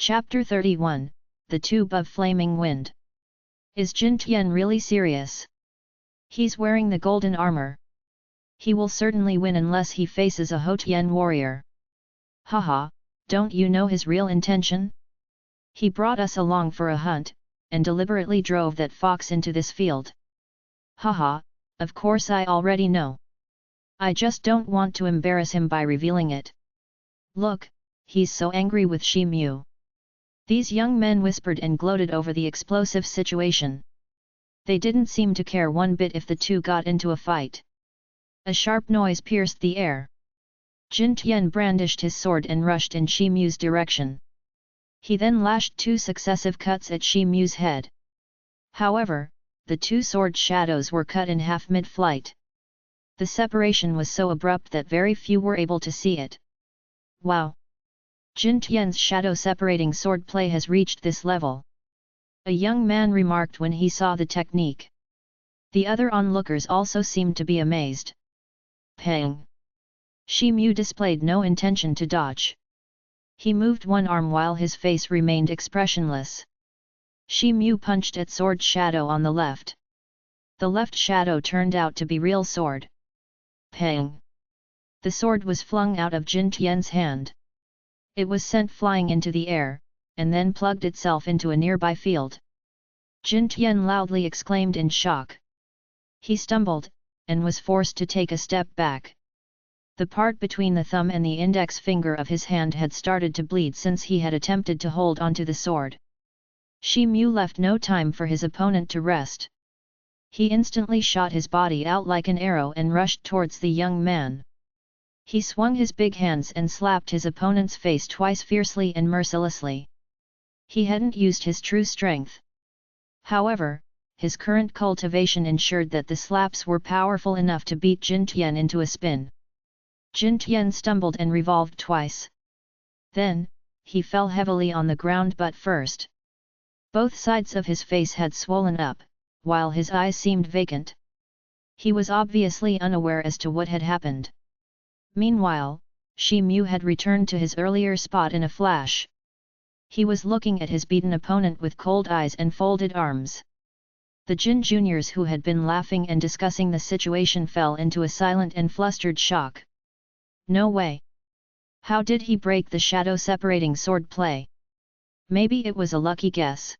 Chapter 31, The Tube of Flaming Wind. Is Jin Tian really serious? He's wearing the golden armor. He will certainly win unless he faces a Hotian warrior. Haha, don't you know his real intention? He brought us along for a hunt, and deliberately drove that fox into this field. Haha, of course I already know. I just don't want to embarrass him by revealing it. Look, he's so angry with Shi Mu. These young men whispered and gloated over the explosive situation. They didn't seem to care one bit if the two got into a fight. A sharp noise pierced the air. Jin Tian brandished his sword and rushed in Shi Mu's direction. He then lashed two successive cuts at Shi Mu's head. However, the two sword shadows were cut in half mid-flight. The separation was so abrupt that very few were able to see it. Wow! Jin Tian's shadow-separating swordplay has reached this level. A young man remarked when he saw the technique. The other onlookers also seemed to be amazed. Pang! Shi Mu displayed no intention to dodge. He moved one arm while his face remained expressionless. Shi Mu punched at sword shadow on the left. The left shadow turned out to be real sword. Pang! The sword was flung out of Jin Tian's hand. It was sent flying into the air, and then plugged itself into a nearby field. Jin Tian loudly exclaimed in shock. He stumbled, and was forced to take a step back. The part between the thumb and the index finger of his hand had started to bleed since he had attempted to hold onto the sword. Shi Mu left no time for his opponent to rest. He instantly shot his body out like an arrow and rushed towards the young man. He swung his big hands and slapped his opponent's face twice fiercely and mercilessly. He hadn't used his true strength. However, his current cultivation ensured that the slaps were powerful enough to beat Jin Tian into a spin. Jin Tian stumbled and revolved twice. Then, he fell heavily on the ground butt first. Both sides of his face had swollen up, while his eyes seemed vacant. He was obviously unaware as to what had happened. Meanwhile, Shi Mu had returned to his earlier spot in a flash. He was looking at his beaten opponent with cold eyes and folded arms. The Jin juniors who had been laughing and discussing the situation fell into a silent and flustered shock. No way! How did he break the shadow-separating sword play? Maybe it was a lucky guess.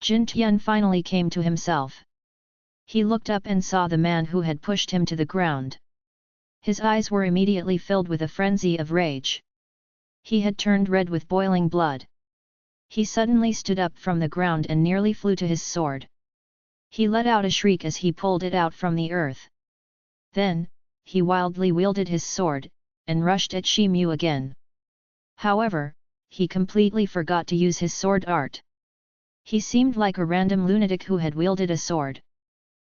Jin Tian finally came to himself. He looked up and saw the man who had pushed him to the ground. His eyes were immediately filled with a frenzy of rage. He had turned red with boiling blood. He suddenly stood up from the ground and nearly flew to his sword. He let out a shriek as he pulled it out from the earth. Then, he wildly wielded his sword, and rushed at Shi Mu again. However, he completely forgot to use his sword art. He seemed like a random lunatic who had wielded a sword.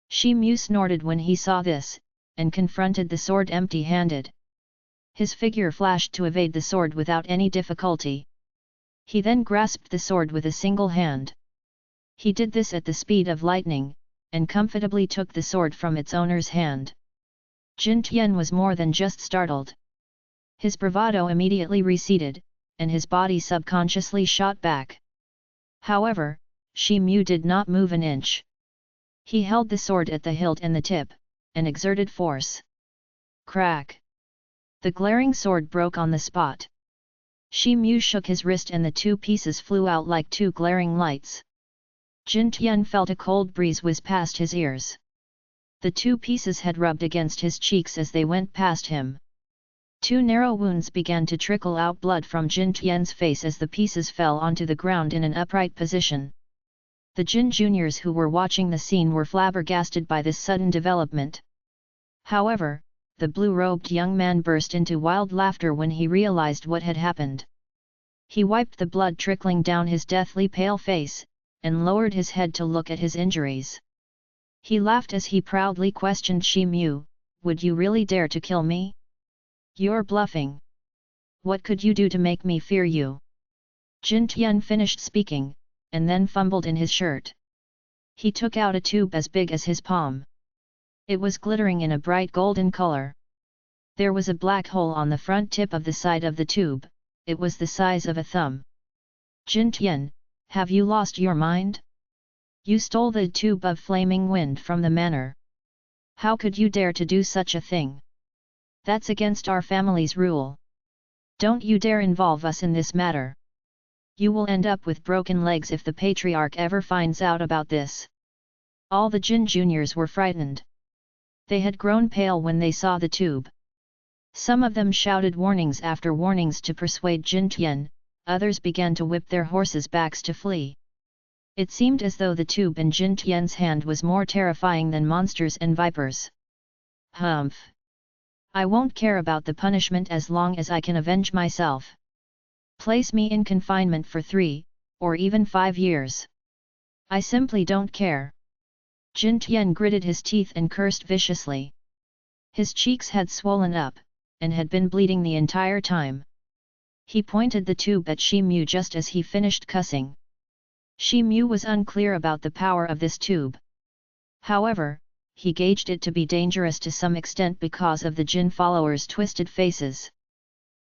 Shi Mu snorted when he saw this, and confronted the sword empty-handed. His figure flashed to evade the sword without any difficulty. He then grasped the sword with a single hand. He did this at the speed of lightning, and comfortably took the sword from its owner's hand. Jin Tian was more than just startled. His bravado immediately receded, and his body subconsciously shot back. However, Shi Mu did not move an inch. He held the sword at the hilt and the tip, and exerted force. Crack! The glaring sword broke on the spot. Shi Mu shook his wrist and the two pieces flew out like two glaring lights. Jin Tian felt a cold breeze whiz past his ears. The two pieces had rubbed against his cheeks as they went past him. Two narrow wounds began to trickle out blood from Jin Tian's face as the pieces fell onto the ground in an upright position. The Jin juniors who were watching the scene were flabbergasted by this sudden development. However, the blue-robed young man burst into wild laughter when he realized what had happened. He wiped the blood trickling down his deathly pale face, and lowered his head to look at his injuries. He laughed as he proudly questioned Shi Mu, "Would you really dare to kill me? You're bluffing. What could you do to make me fear you?" Jin Tian finished speaking, and then fumbled in his shirt. He took out a tube as big as his palm. It was glittering in a bright golden color. There was a black hole on the front tip of the side of the tube, it was the size of a thumb. Jin Tian, have you lost your mind? You stole the tube of flaming wind from the manor. How could you dare to do such a thing? That's against our family's rule. Don't you dare involve us in this matter. You will end up with broken legs if the patriarch ever finds out about this. All the Jin juniors were frightened. They had grown pale when they saw the tube. Some of them shouted warnings after warnings to persuade Jin Tian, others began to whip their horses' backs to flee. It seemed as though the tube in Jin Tian's hand was more terrifying than monsters and vipers. Humph! I won't care about the punishment as long as I can avenge myself. Place me in confinement for 3, or even 5 years. I simply don't care. Jin Tian gritted his teeth and cursed viciously. His cheeks had swollen up, and had been bleeding the entire time. He pointed the tube at Shi Mu just as he finished cussing. Shi Mu was unclear about the power of this tube. However, he gauged it to be dangerous to some extent because of the Jin followers' twisted faces.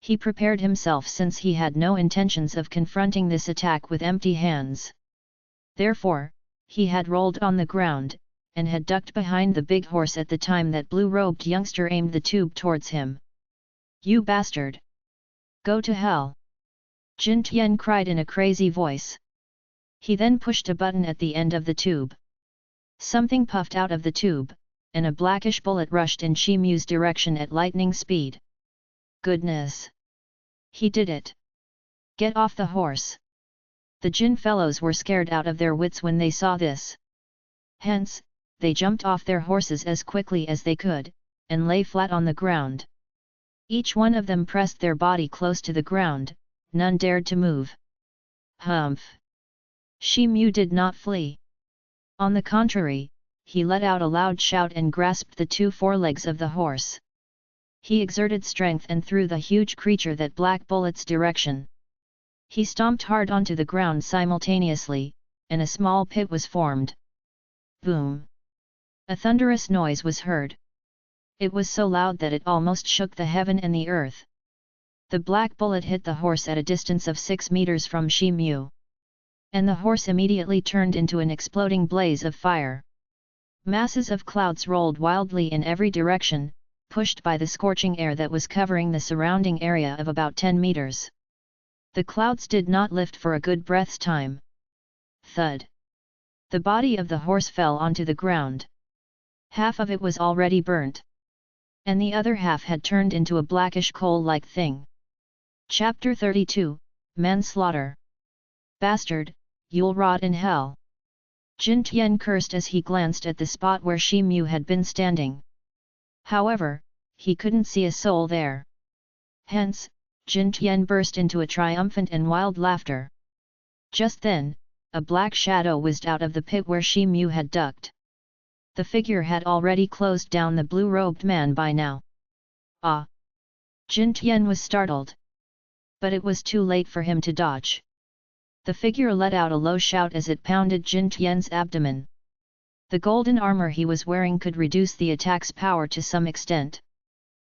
He prepared himself since he had no intentions of confronting this attack with empty hands. Therefore, he had rolled on the ground, and had ducked behind the big horse at the time that blue-robed youngster aimed the tube towards him. You bastard! Go to hell! Jin Tian cried in a crazy voice. He then pushed a button at the end of the tube. Something puffed out of the tube, and a blackish bullet rushed in Shi Mu's direction at lightning speed. Goodness! He did it! Get off the horse! The Jin fellows were scared out of their wits when they saw this. Hence, they jumped off their horses as quickly as they could, and lay flat on the ground. Each one of them pressed their body close to the ground, none dared to move. Humph! Shi Mu did not flee. On the contrary, he let out a loud shout and grasped the 2 forelegs of the horse. He exerted strength and threw the huge creature that black bullet's direction. He stomped hard onto the ground simultaneously, and a small pit was formed. Boom! A thunderous noise was heard. It was so loud that it almost shook the heaven and the earth. The black bullet hit the horse at a distance of 6 meters from Shi Mu. And the horse immediately turned into an exploding blaze of fire. Masses of clouds rolled wildly in every direction, pushed by the scorching air that was covering the surrounding area of about 10 meters. The clouds did not lift for a good breath's time. Thud! The body of the horse fell onto the ground. Half of it was already burnt, and the other half had turned into a blackish coal-like thing. Chapter 32, Manslaughter. Bastard, you'll rot in hell! Jin Tian cursed as he glanced at the spot where Shi Mu had been standing. However, he couldn't see a soul there. Hence, Jin Tian burst into a triumphant and wild laughter. Just then, a black shadow whizzed out of the pit where Shi Mu had ducked. The figure had already closed down the blue-robed man by now. Ah! Jin Tian was startled. But it was too late for him to dodge. The figure let out a low shout as it pounded Jin Tian's abdomen. The golden armor he was wearing could reduce the attack's power to some extent.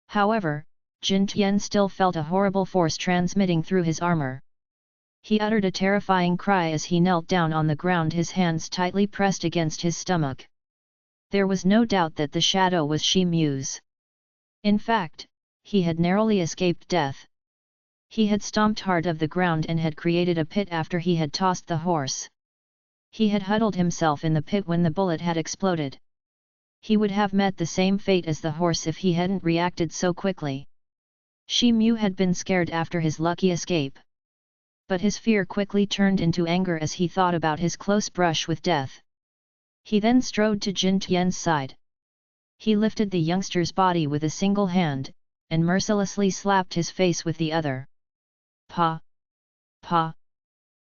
However, Jin Tian still felt a horrible force transmitting through his armor. He uttered a terrifying cry as he knelt down on the ground, his hands tightly pressed against his stomach. There was no doubt that the shadow was Shi Mu's. In fact, he had narrowly escaped death. He had stomped hard of the ground and had created a pit after he had tossed the horse. He had huddled himself in the pit when the bullet had exploded. He would have met the same fate as the horse if he hadn't reacted so quickly. Shi Mu had been scared after his lucky escape. But his fear quickly turned into anger as he thought about his close brush with death. He then strode to Jin Tian's side. He lifted the youngster's body with a single hand, and mercilessly slapped his face with the other. Pa! Pa!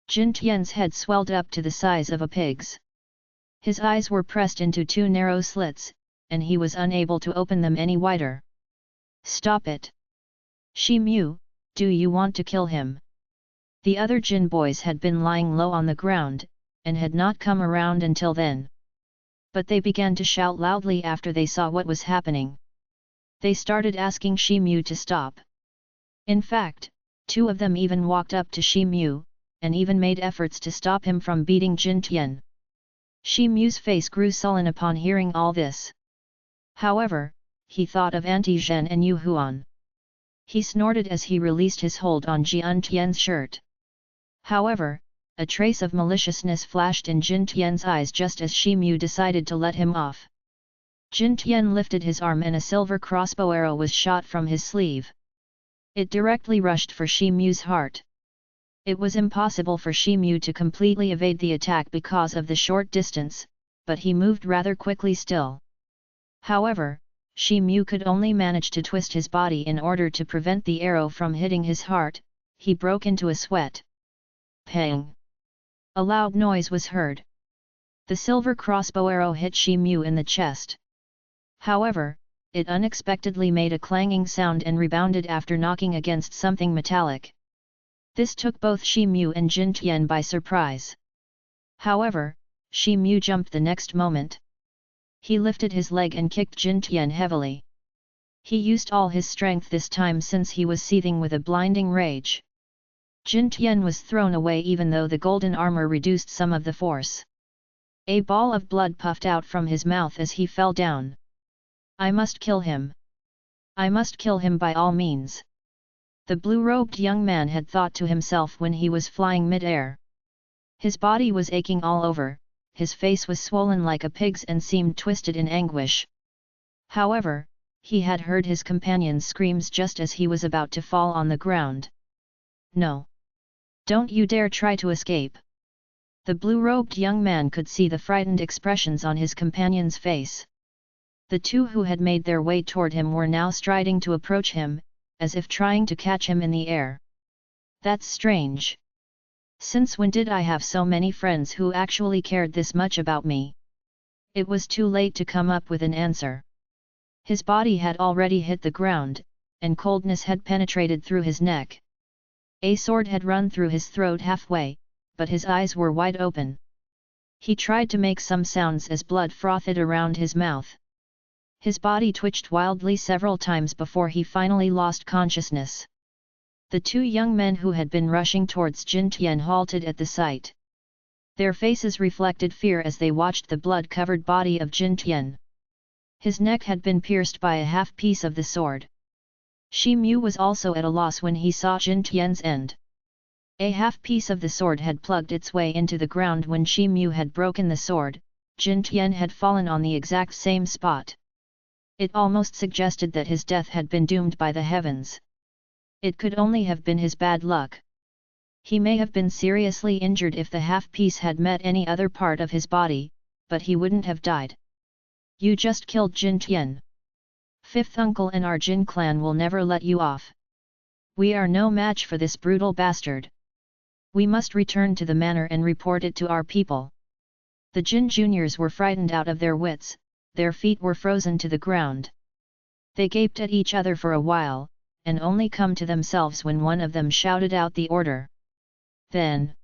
Jin Tian's head swelled up to the size of a pig's. His eyes were pressed into 2 narrow slits, and he was unable to open them any wider. Stop it! Shi Mu, do you want to kill him? The other Jin boys had been lying low on the ground, and had not come around until then. But they began to shout loudly after they saw what was happening. They started asking Shi Mu to stop. In fact, 2 of them even walked up to Shi Mu, and even made efforts to stop him from beating Jin Tian. Shi Mu's face grew sullen upon hearing all this. However, he thought of Auntie Zhen and Yu Huan. He snorted as he released his hold on Jian Tian's shirt. However, a trace of maliciousness flashed in Jin Tian's eyes just as Shi Mu decided to let him off. Jin Tian lifted his arm and a silver crossbow arrow was shot from his sleeve. It directly rushed for Shi Mu's heart. It was impossible for Shi Mu to completely evade the attack because of the short distance, but he moved rather quickly still. However, Shi Mu could only manage to twist his body in order to prevent the arrow from hitting his heart. He broke into a sweat. Pang! A loud noise was heard. The silver crossbow arrow hit Shi Mu in the chest. However, it unexpectedly made a clanging sound and rebounded after knocking against something metallic. This took both Shi Mu and Jin Tian by surprise. However, Shi Mu jumped the next moment. He lifted his leg and kicked Jin Tian heavily. He used all his strength this time since he was seething with a blinding rage. Jin Tian was thrown away even though the golden armor reduced some of the force. A ball of blood puffed out from his mouth as he fell down. I must kill him. I must kill him by all means. The blue-robed young man had thought to himself when he was flying mid-air. His body was aching all over, his face was swollen like a pig's and seemed twisted in anguish. However, he had heard his companion's screams just as he was about to fall on the ground. No! Don't you dare try to escape! The blue-robed young man could see the frightened expressions on his companion's face. The two who had made their way toward him were now striding to approach him, as if trying to catch him in the air. That's strange. Since when did I have so many friends who actually cared this much about me? It was too late to come up with an answer. His body had already hit the ground, and coldness had penetrated through his neck. A sword had run through his throat halfway, but his eyes were wide open. He tried to make some sounds as blood frothed around his mouth. His body twitched wildly several times before he finally lost consciousness. The two young men who had been rushing towards Jin Tian halted at the sight. Their faces reflected fear as they watched the blood-covered body of Jin Tian. His neck had been pierced by a half-piece of the sword. Shi Mu was also at a loss when he saw Jin Tian's end. A half-piece of the sword had plugged its way into the ground when Shi Mu had broken the sword. Jin Tian had fallen on the exact same spot. It almost suggested that his death had been doomed by the heavens. It could only have been his bad luck. He may have been seriously injured if the half-piece had met any other part of his body, but he wouldn't have died. You just killed Jin Tian. Fifth uncle and our Jin clan will never let you off. We are no match for this brutal bastard. We must return to the manor and report it to our people. The Jin juniors were frightened out of their wits. Their feet were frozen to the ground. They gaped at each other for a while, and only come to themselves when one of them shouted out the order. Then,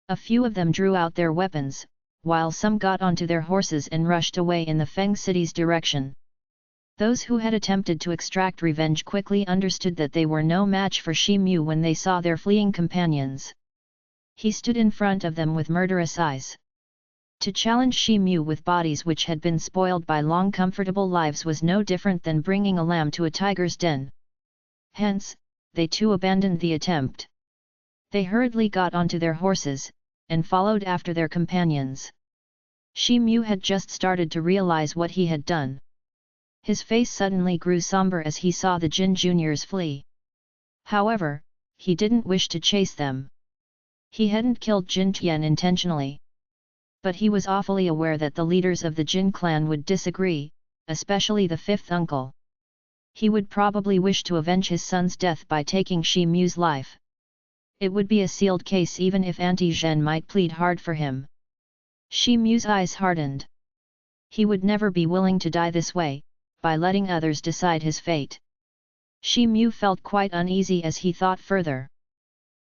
a few of them drew out their weapons, while some got onto their horses and rushed away in the Feng City's direction. Those who had attempted to extract revenge quickly understood that they were no match for Shi Mu when they saw their fleeing companions. He stood in front of them with murderous eyes. To challenge Shi Mu with bodies which had been spoiled by long comfortable lives was no different than bringing a lamb to a tiger's den. Hence, they too abandoned the attempt. They hurriedly got onto their horses, and followed after their companions. Shi Mu had just started to realize what he had done. His face suddenly grew somber as he saw the Jin juniors flee. However, he didn't wish to chase them. He hadn't killed Jin Tian intentionally. But he was awfully aware that the leaders of the Jin clan would disagree, especially the fifth uncle. He would probably wish to avenge his son's death by taking Shi Mu's life. It would be a sealed case even if Auntie Zhen might plead hard for him. Shi Mu's eyes hardened. He would never be willing to die this way, by letting others decide his fate. Shi Mu felt quite uneasy as he thought further.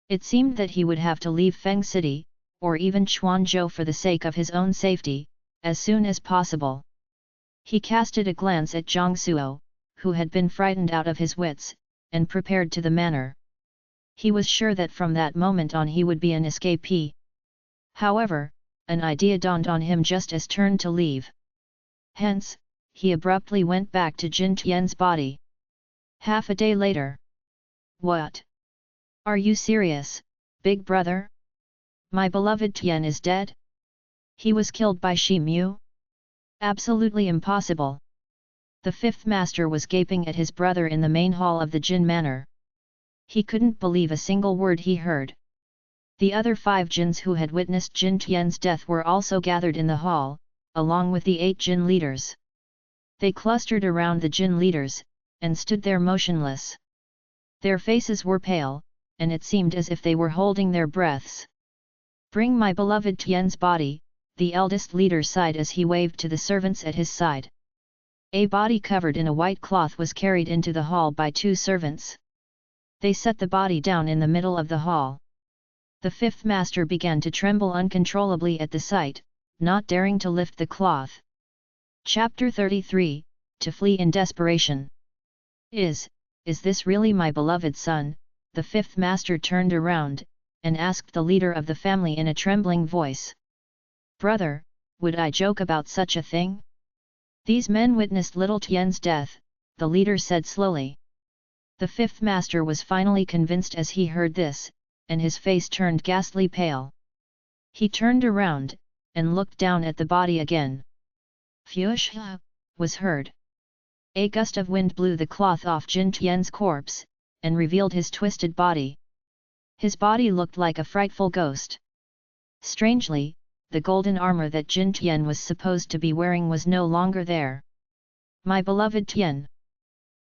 It seemed that he would have to leave Feng City, or even Chuanzhou for the sake of his own safety, as soon as possible. He casted a glance at Zhang Suo, who had been frightened out of his wits, and prepared to the manor. He was sure that from that moment on he would be an escapee. However, an idea dawned on him just as turned to leave. Hence, he abruptly went back to Jin Tian's body. Half a day later. What? Are you serious, big brother? My beloved Tian is dead? He was killed by Shi Mu? Absolutely impossible. The fifth master was gaping at his brother in the main hall of the Jin Manor. He couldn't believe a single word he heard. The other 5 Jins who had witnessed Jin Tian's death were also gathered in the hall, along with the 8 Jin leaders. They clustered around the Jin leaders, and stood there motionless. Their faces were pale, and it seemed as if they were holding their breaths. Bring my beloved Tian's body, the eldest leader sighed as he waved to the servants at his side. A body covered in a white cloth was carried into the hall by 2 servants. They set the body down in the middle of the hall. The fifth master began to tremble uncontrollably at the sight, not daring to lift the cloth. Chapter 33, To Flee in Desperation. Is this really my beloved son? The fifth master turned around, and asked the leader of the family in a trembling voice. Brother, would I joke about such a thing? These men witnessed little Tian's death, the leader said slowly. The fifth master was finally convinced as he heard this, and his face turned ghastly pale. He turned around, and looked down at the body again. Fush! Was heard. A gust of wind blew the cloth off Jin Tian's corpse, and revealed his twisted body. His body looked like a frightful ghost. Strangely, the golden armor that Jin Tian was supposed to be wearing was no longer there. My beloved Tian!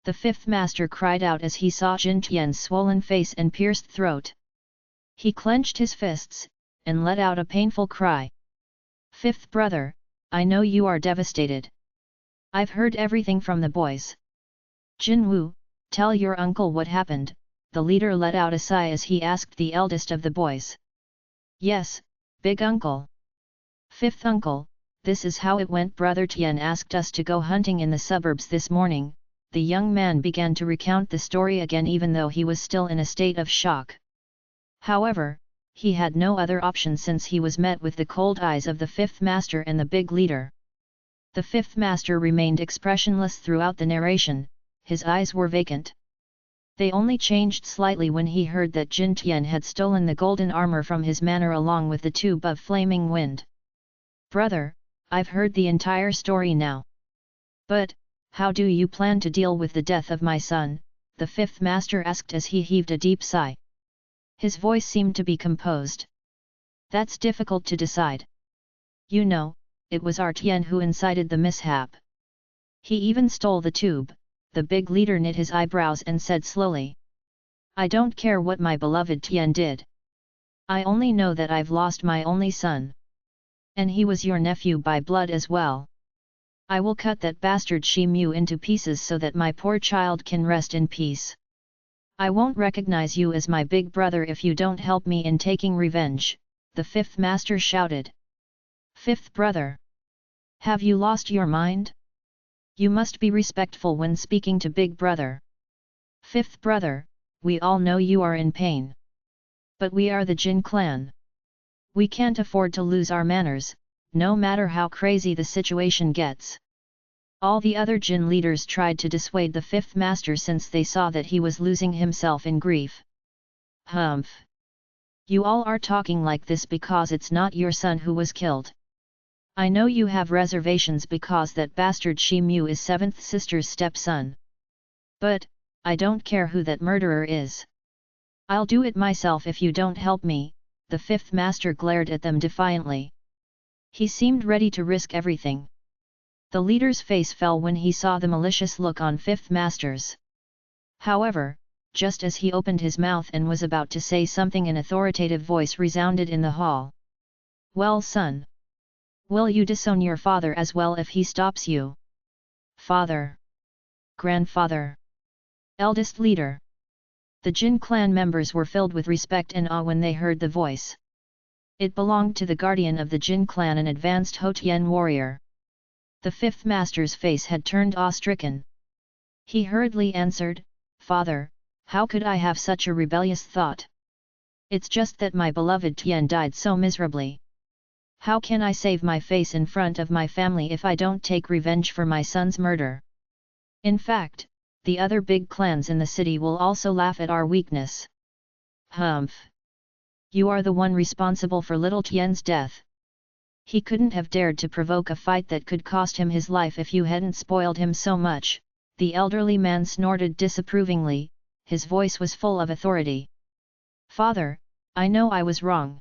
The fifth master cried out as he saw Jin Tian's swollen face and pierced throat. He clenched his fists, and let out a painful cry. Fifth brother, I know you are devastated. I've heard everything from the boys. Jin Wu, tell your uncle what happened, the leader let out a sigh as he asked the eldest of the boys. Yes, big uncle. Fifth uncle, this is how it went. Brother Tian asked us to go hunting in the suburbs this morning. The young man began to recount the story again even though he was still in a state of shock. However, he had no other option since he was met with the cold eyes of the fifth master and the big leader. The fifth master remained expressionless throughout the narration, his eyes were vacant. They only changed slightly when he heard that Jin Tian had stolen the golden armor from his manor along with the tube of flaming wind. Brother, I've heard the entire story now. But, how do you plan to deal with the death of my son? The fifth master asked as he heaved a deep sigh. His voice seemed to be composed. That's difficult to decide. You know, it was our Tian who incited the mishap. He even stole the tube. The big leader knit his eyebrows and said slowly. I don't care what my beloved Tian did. I only know that I've lost my only son. And he was your nephew by blood as well. I will cut that bastard Shi Mu into pieces so that my poor child can rest in peace. I won't recognize you as my big brother if you don't help me in taking revenge, the fifth master shouted. Fifth brother! Have you lost your mind? You must be respectful when speaking to big brother. Fifth brother, we all know you are in pain. But we are the Jin clan. We can't afford to lose our manners, no matter how crazy the situation gets. All the other Jin leaders tried to dissuade the fifth master since they saw that he was losing himself in grief. Humph! You all are talking like this because it's not your son who was killed. I know you have reservations because that bastard Shi Mu is seventh sister's stepson. But, I don't care who that murderer is. I'll do it myself if you don't help me, the fifth master glared at them defiantly. He seemed ready to risk everything. The leader's face fell when he saw the malicious look on fifth master's. However, just as he opened his mouth and was about to say something, an authoritative voice resounded in the hall. Well, son. Will you disown your father as well if he stops you? Father. Grandfather. Eldest leader. The Jin clan members were filled with respect and awe when they heard the voice. It belonged to the guardian of the Jin clan, an advanced Hotian warrior. The fifth master's face had turned awe-stricken. He hurriedly answered, Father, How could I have such a rebellious thought? It's just that my beloved Tian died so miserably. How can I save my face in front of my family if I don't take revenge for my son's murder? In fact, the other big clans in the city will also laugh at our weakness. Humph! You are the one responsible for little Tian's death. He couldn't have dared to provoke a fight that could cost him his life if you hadn't spoiled him so much. The elderly man snorted disapprovingly, his voice was full of authority. Father, I know I was wrong.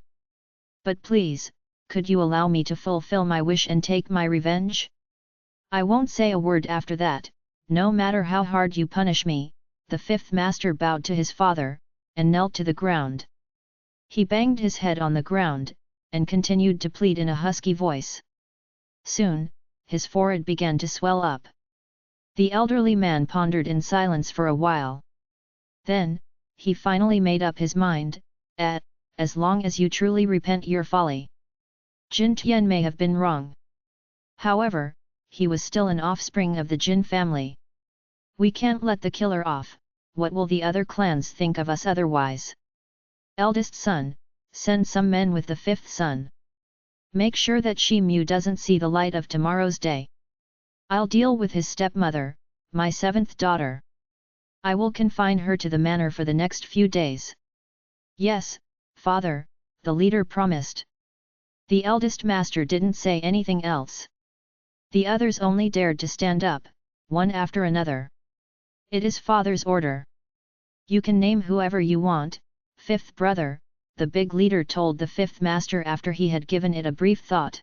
But please, could you allow me to fulfill my wish and take my revenge? I won't say a word after that, no matter how hard you punish me. The fifth master bowed to his father, and knelt to the ground. He banged his head on the ground, and continued to plead in a husky voice. Soon, his forehead began to swell up. The elderly man pondered in silence for a while. Then, he finally made up his mind, as long as you truly repent your folly. Jin Tian may have been wrong. However, he was still an offspring of the Jin family. We can't let the killer off. What will the other clans think of us otherwise? Eldest son, send some men with the fifth son. Make sure that Shi Mu doesn't see the light of tomorrow's day. I'll deal with his stepmother, my seventh daughter. I will confine her to the manor for the next few days. Yes, father, the leader promised. The eldest master didn't say anything else. The others only dared to stand up, one after another. It is father's order. You can name whoever you want, fifth brother, the big leader told the fifth master after he had given it a brief thought.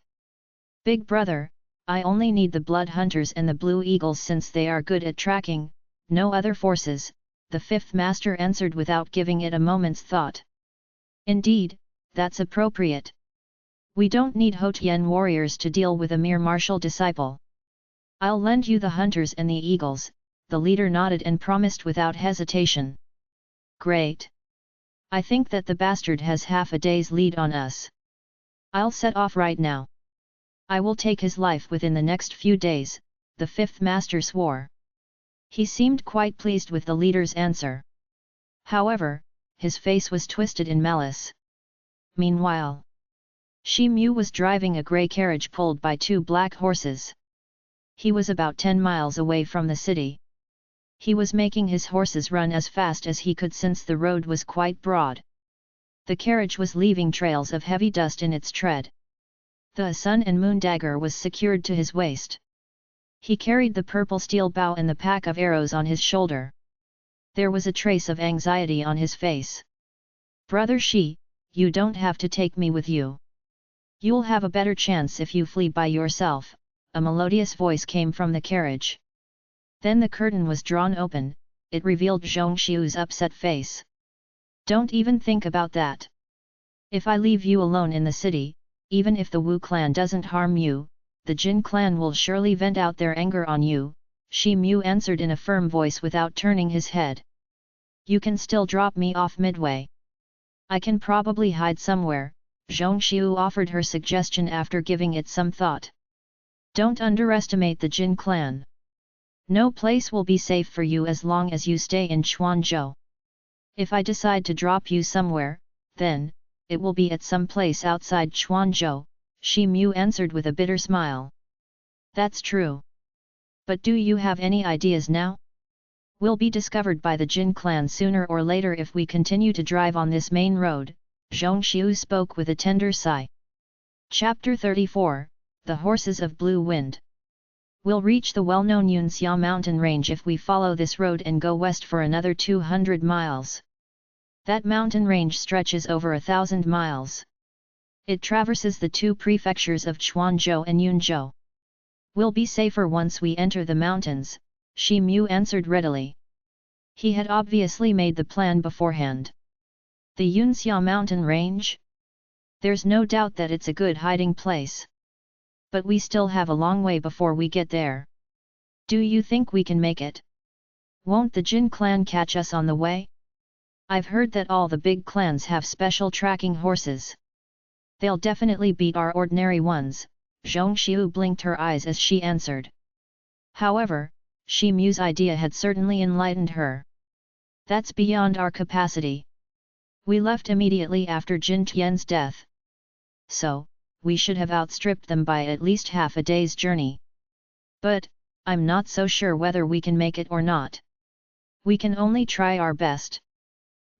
Big brother, I only need the blood hunters and the blue eagles since they are good at tracking, no other forces, the fifth master answered without giving it a moment's thought. Indeed, that's appropriate. We don't need Hotian warriors to deal with a mere martial disciple. I'll lend you the hunters and the eagles, the leader nodded and promised without hesitation. Great! I think that the bastard has half a day's lead on us. I'll set off right now. I will take his life within the next few days, the fifth master swore. He seemed quite pleased with the leader's answer. However, his face was twisted in malice. Meanwhile, Shi Mu was driving a grey carriage pulled by two black horses. He was about 10 miles away from the city. He was making his horses run as fast as he could since the road was quite broad. The carriage was leaving trails of heavy dust in its tread. The sun and moon dagger was secured to his waist. He carried the purple steel bow and the pack of arrows on his shoulder. There was a trace of anxiety on his face. Brother Shi, you don't have to take me with you. You'll have a better chance if you flee by yourself, a melodious voice came from the carriage. Then the curtain was drawn open, it revealed Zhong Xiu's upset face. Don't even think about that. If I leave you alone in the city, even if the Wu clan doesn't harm you, the Jin clan will surely vent out their anger on you, Shi Mu answered in a firm voice without turning his head. You can still drop me off midway. I can probably hide somewhere, Zhong Xiu offered her suggestion after giving it some thought. Don't underestimate the Jin clan. No place will be safe for you as long as you stay in Quanzhou. If I decide to drop you somewhere, then, it will be at some place outside Quanzhou, Shi Mu answered with a bitter smile. That's true. But do you have any ideas now? We'll be discovered by the Jin clan sooner or later if we continue to drive on this main road, Zhong Xiu spoke with a tender sigh. Chapter 34, The Horses of Blue Wind. We'll reach the well-known Yunxia mountain range if we follow this road and go west for another 200 miles. That mountain range stretches over 1,000 miles. It traverses the two prefectures of Quanzhou and Yunzhou. We'll be safer once we enter the mountains, Shi Mu answered readily. He had obviously made the plan beforehand. The Yunxia mountain range? There's no doubt that it's a good hiding place. But we still have a long way before we get there. Do you think we can make it? Won't the Jin clan catch us on the way? I've heard that all the big clans have special tracking horses. They'll definitely beat our ordinary ones, Zhong Xiu blinked her eyes as she answered. However, Shi Mu's idea had certainly enlightened her. That's beyond our capacity. We left immediately after Jin Tian's death. So, we should have outstripped them by at least half a day's journey. But, I'm not so sure whether we can make it or not. We can only try our best.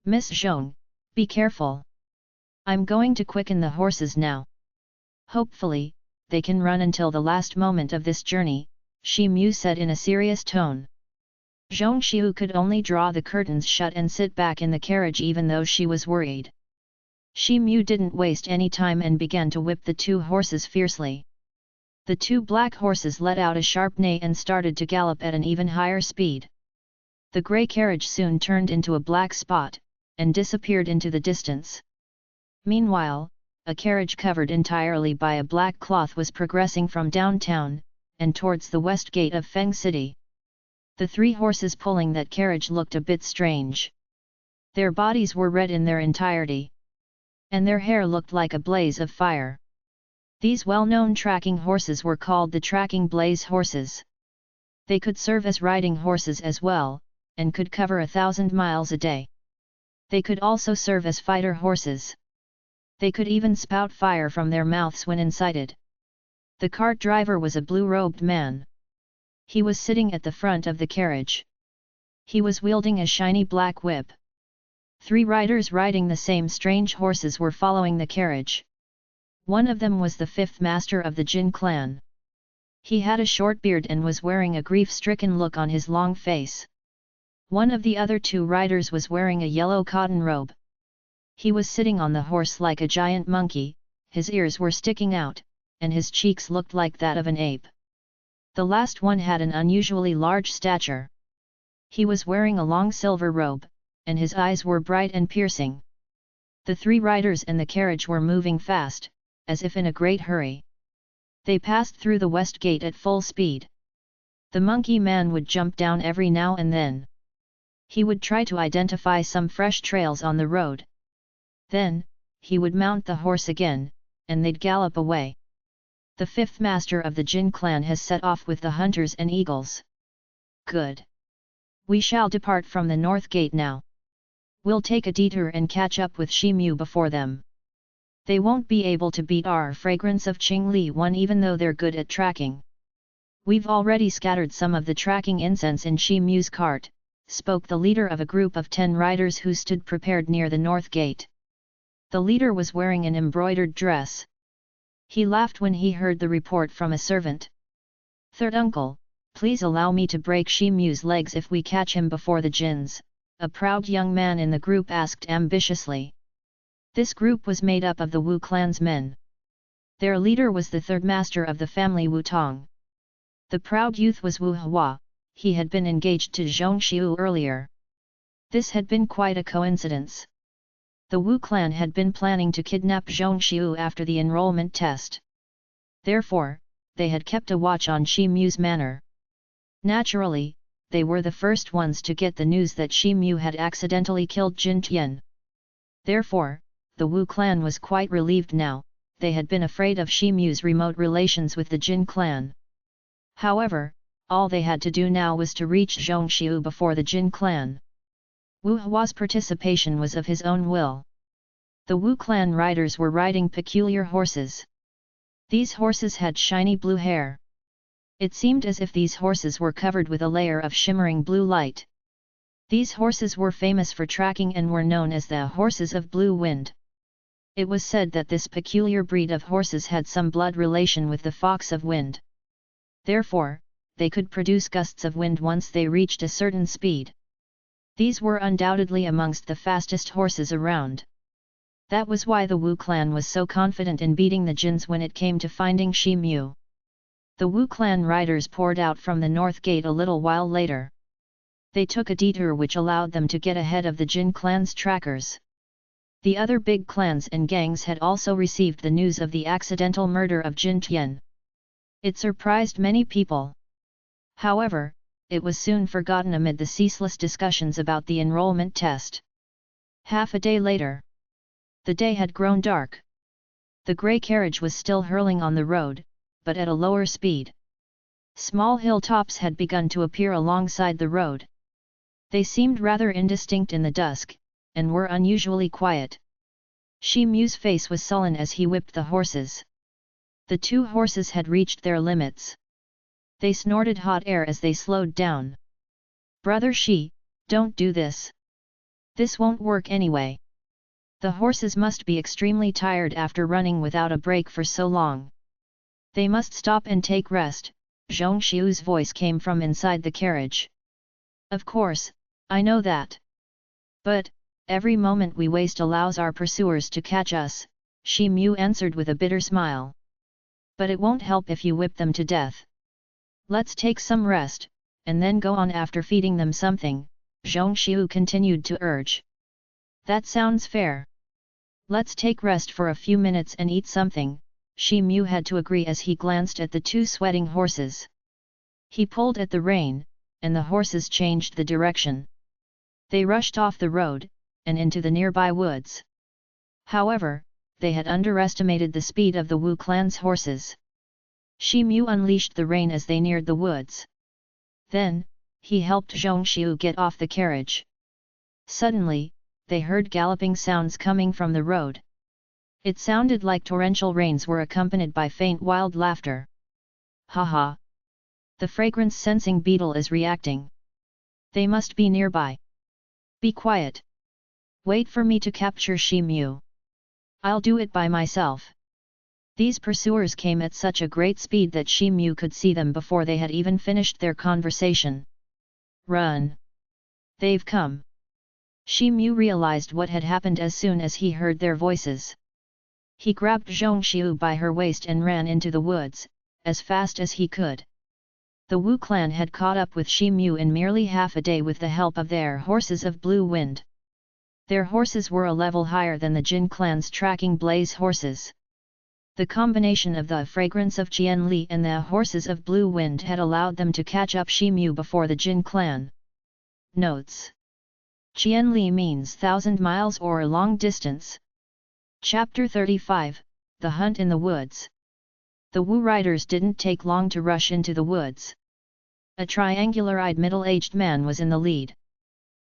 Miss Zhong, be careful. I'm going to quicken the horses now. Hopefully, they can run until the last moment of this journey, Shi Mu said in a serious tone. Zhong Xiu could only draw the curtains shut and sit back in the carriage even though she was worried. Shi Mu didn't waste any time and began to whip the two horses fiercely. The two black horses let out a sharp neigh and started to gallop at an even higher speed. The grey carriage soon turned into a black spot, and disappeared into the distance. Meanwhile, a carriage covered entirely by a black cloth was progressing from downtown, and towards the west gate of Feng City. The three horses pulling that carriage looked a bit strange. Their bodies were red in their entirety. And their hair looked like a blaze of fire. These well-known tracking horses were called the tracking blaze horses. They could serve as riding horses as well, and could cover 1,000 miles a day. They could also serve as fighter horses. They could even spout fire from their mouths when incited. The cart driver was a blue-robed man. He was sitting at the front of the carriage. He was wielding a shiny black whip. Three riders riding the same strange horses were following the carriage. One of them was the fifth master of the Jin clan. He had a short beard and was wearing a grief-stricken look on his long face. One of the other two riders was wearing a yellow cotton robe. He was sitting on the horse like a giant monkey, his ears were sticking out, and his cheeks looked like that of an ape. The last one had an unusually large stature. He was wearing a long silver robe, and his eyes were bright and piercing. The three riders and the carriage were moving fast, as if in a great hurry. They passed through the west gate at full speed. The monkey man would jump down every now and then. He would try to identify some fresh trails on the road. Then, he would mount the horse again, and they'd gallop away. The fifth master of the Jin clan has set off with the hunters and eagles. Good. We shall depart from the north gate now. We'll take a detour and catch up with Shi Mu before them. They won't be able to beat our fragrance of Qingli One even though they're good at tracking. We've already scattered some of the tracking incense in Shi Mu's cart, spoke the leader of a group of 10 riders who stood prepared near the north gate. The leader was wearing an embroidered dress. He laughed when he heard the report from a servant. Third uncle, please allow me to break Shi Mu's legs if we catch him before the Jins, a proud young man in the group asked ambitiously. This group was made up of the Wu clan's men. Their leader was the third master of the family Wu Tong. The proud youth was Wu Hua, he had been engaged to Zhong Xiu earlier. This had been quite a coincidence. The Wu clan had been planning to kidnap Zhong Xiu after the enrollment test. Therefore, they had kept a watch on Shi Mu's manner. Naturally, they were the first ones to get the news that Shi Mu had accidentally killed Jin Tian. Therefore, the Wu clan was quite relieved now, they had been afraid of Shi Mu's remote relations with the Jin clan. However, all they had to do now was to reach Zhong Xiu before the Jin clan. Wu Hua's participation was of his own will. The Wu clan riders were riding peculiar horses. These horses had shiny blue hair. It seemed as if these horses were covered with a layer of shimmering blue light. These horses were famous for tracking and were known as the horses of Blue Wind. It was said that this peculiar breed of horses had some blood relation with the fox of wind. Therefore, they could produce gusts of wind once they reached a certain speed. These were undoubtedly amongst the fastest horses around. That was why the Wu clan was so confident in beating the Jins when it came to finding Shi Mu. The Wu clan riders poured out from the north gate a little while later. They took a detour which allowed them to get ahead of the Jin clan's trackers. The other big clans and gangs had also received the news of the accidental murder of Jin Tian. It surprised many people. However, it was soon forgotten amid the ceaseless discussions about the enrollment test. Half a day later. The day had grown dark. The grey carriage was still hurling on the road, but at a lower speed. Small hilltops had begun to appear alongside the road. They seemed rather indistinct in the dusk, and were unusually quiet. Shi Mu's face was sullen as he whipped the horses. The two horses had reached their limits. They snorted hot air as they slowed down. "Brother Shi, don't do this. This won't work anyway. The horses must be extremely tired after running without a break for so long. They must stop and take rest," Zhong Xiu's voice came from inside the carriage. "Of course, I know that. But, every moment we waste allows our pursuers to catch us," Shi Mu answered with a bitter smile. "But it won't help if you whip them to death. Let's take some rest, and then go on after feeding them something," Zhong Xiu continued to urge. "That sounds fair. Let's take rest for a few minutes and eat something," Shi Mu had to agree as he glanced at the two sweating horses. He pulled at the rein, and the horses changed the direction. They rushed off the road, and into the nearby woods. However, they had underestimated the speed of the Wu clan's horses. Shi Mu unleashed the rein as they neared the woods. Then, he helped Zhong Xiu get off the carriage. Suddenly, they heard galloping sounds coming from the road. It sounded like torrential rains were accompanied by faint wild laughter. "Ha ha! The fragrance-sensing beetle is reacting. They must be nearby. Be quiet. Wait for me to capture Shi Mu. I'll do it by myself." These pursuers came at such a great speed that Shi Mu could see them before they had even finished their conversation. "Run! They've come!" Shi Mu realized what had happened as soon as he heard their voices. He grabbed Zhong Xiu by her waist and ran into the woods, as fast as he could. The Wu clan had caught up with Shi Mu in merely half a day with the help of their horses of Blue Wind. Their horses were a level higher than the Jin clan's tracking blaze horses. The combination of the fragrance of Qian Li and the horses of Blue Wind had allowed them to catch up Shi Mu before the Jin clan. Notes: Qian Li means 1,000 miles or a long distance. Chapter 35, The Hunt in the Woods. The Wu riders didn't take long to rush into the woods. A triangular-eyed middle-aged man was in the lead.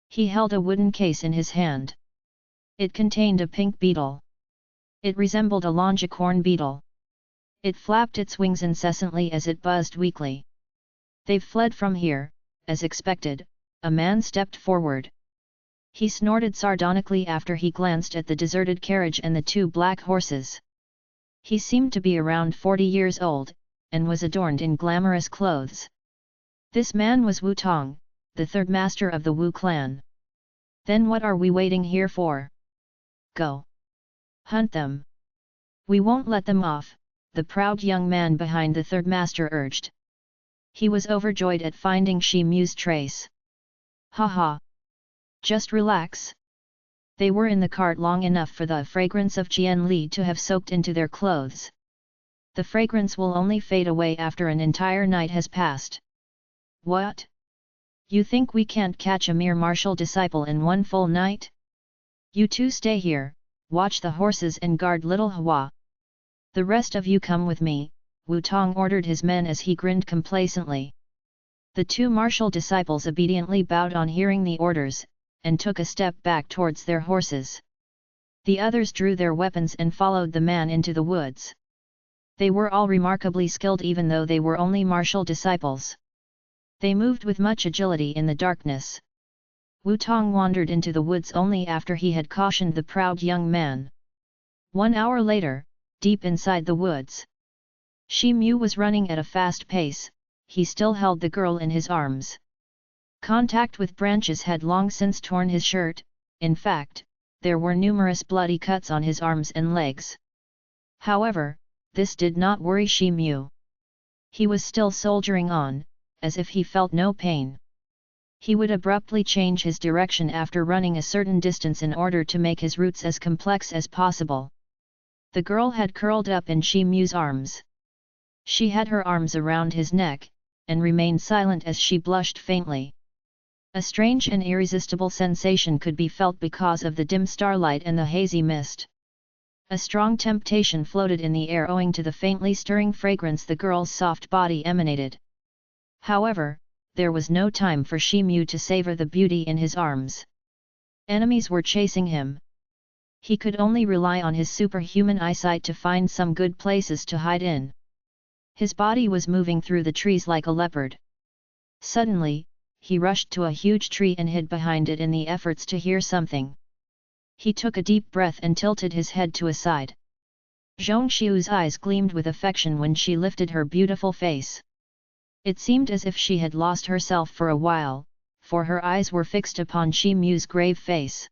He held a wooden case in his hand. It contained a pink beetle. It resembled a longicorn beetle. It flapped its wings incessantly as it buzzed weakly. "They've fled from here," as expected, a man stepped forward. He snorted sardonically after he glanced at the deserted carriage and the two black horses. He seemed to be around 40 years old, and was adorned in glamorous clothes. This man was Wu Tong, the third master of the Wu clan. "Then what are we waiting here for? Go! Hunt them! We won't let them off," the proud young man behind the third master urged. He was overjoyed at finding Shi Mu's trace. "Ha ha! Just relax. They were in the cart long enough for the fragrance of Qian Li to have soaked into their clothes. The fragrance will only fade away after an entire night has passed." "What? You think we can't catch a mere martial disciple in one full night? You two stay here, watch the horses and guard little Hua. The rest of you come with me," Wu Tong ordered his men as he grinned complacently. The two martial disciples obediently bowed on hearing the orders, and took a step back towards their horses. The others drew their weapons and followed the man into the woods. They were all remarkably skilled even though they were only martial disciples. They moved with much agility in the darkness. Wu Tong wandered into the woods only after he had cautioned the proud young man. 1 hour later, deep inside the woods, Shi Mu was running at a fast pace. He still held the girl in his arms. Contact with branches had long since torn his shirt. In fact, there were numerous bloody cuts on his arms and legs. However, this did not worry Shi Mu. He was still soldiering on, as if he felt no pain. He would abruptly change his direction after running a certain distance in order to make his routes as complex as possible. The girl had curled up in Shi Mu's arms. She had her arms around his neck, and remained silent as she blushed faintly. A strange and irresistible sensation could be felt because of the dim starlight and the hazy mist. A strong temptation floated in the air owing to the faintly stirring fragrance the girl's soft body emanated. However, there was no time for Shi Mu to savor the beauty in his arms. Enemies were chasing him. He could only rely on his superhuman eyesight to find some good places to hide in. His body was moving through the trees like a leopard. Suddenly, he rushed to a huge tree and hid behind it in the efforts to hear something. He took a deep breath and tilted his head to a side. Zhong Xiu's eyes gleamed with affection when she lifted her beautiful face. It seemed as if she had lost herself for a while, for her eyes were fixed upon Shi Mu's grave face.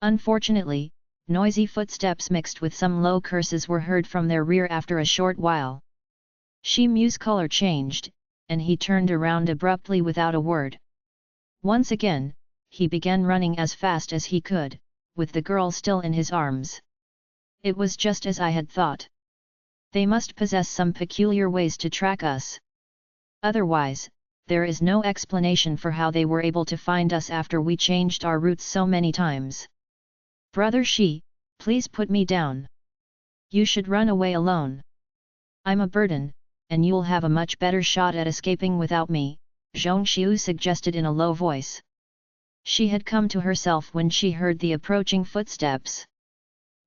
Unfortunately, noisy footsteps mixed with some low curses were heard from their rear after a short while. Shi Mu's color changed, and he turned around abruptly without a word. Once again, he began running as fast as he could, with the girl still in his arms. It was just as I had thought. They must possess some peculiar ways to track us. Otherwise, there is no explanation for how they were able to find us after we changed our routes so many times. Brother Shi, please put me down. You should run away alone. I'm a burden, and you'll have a much better shot at escaping without me, Zhong Xiu suggested in a low voice. She had come to herself when she heard the approaching footsteps.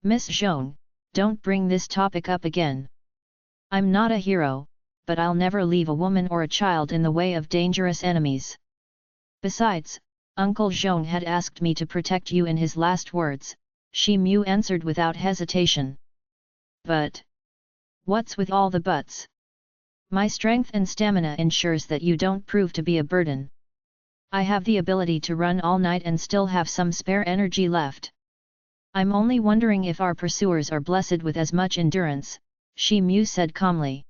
Miss Zhong, don't bring this topic up again. I'm not a hero, but I'll never leave a woman or a child in the way of dangerous enemies. Besides, Uncle Zhong had asked me to protect you in his last words, Shi Mu answered without hesitation. But what's with all the buts? My strength and stamina ensures that you don't prove to be a burden. I have the ability to run all night and still have some spare energy left. I'm only wondering if our pursuers are blessed with as much endurance, Shi Mu said calmly.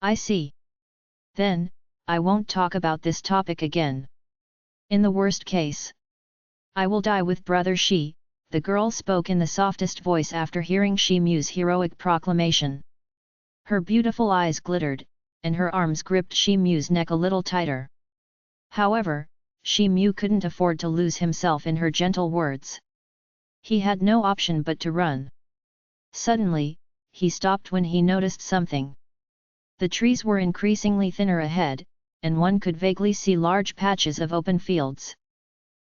I see. Then, I won't talk about this topic again. In the worst case, I will die with Brother Shi, the girl spoke in the softest voice after hearing Shi Mu's heroic proclamation. Her beautiful eyes glittered, and her arms gripped Shi Mu's neck a little tighter. However, Shi Mu couldn't afford to lose himself in her gentle words. He had no option but to run. Suddenly, he stopped when he noticed something. The trees were increasingly thinner ahead, and one could vaguely see large patches of open fields.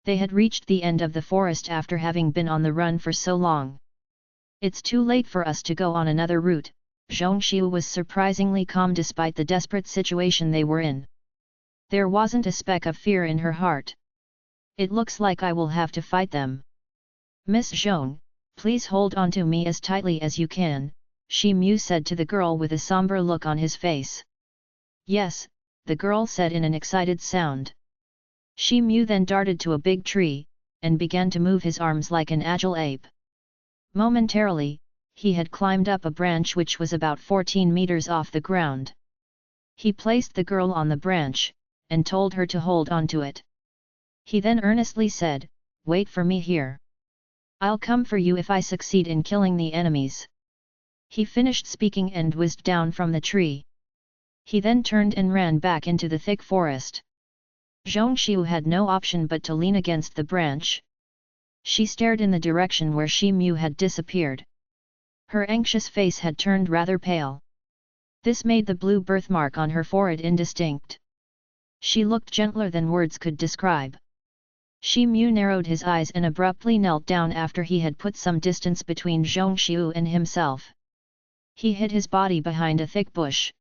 They had reached the end of the forest after having been on the run for so long. It's too late for us to go on another route, Zhong Xiu was surprisingly calm despite the desperate situation they were in. There wasn't a speck of fear in her heart. It looks like I will have to fight them. Miss Zhong, please hold on to me as tightly as you can, Shi Mu said to the girl with a somber look on his face. Yes, the girl said in an excited sound. Shi Mu then darted to a big tree, and began to move his arms like an agile ape. Momentarily, he had climbed up a branch which was about 14 meters off the ground. He placed the girl on the branch, and told her to hold on to it. He then earnestly said, "Wait for me here. I'll come for you if I succeed in killing the enemies." He finished speaking and whizzed down from the tree. He then turned and ran back into the thick forest. Zhong Xiu had no option but to lean against the branch. She stared in the direction where Shi Mu had disappeared. Her anxious face had turned rather pale. This made the blue birthmark on her forehead indistinct. She looked gentler than words could describe. Shi Mu narrowed his eyes and abruptly knelt down after he had put some distance between Zhong Xiu and himself. He hid his body behind a thick bush.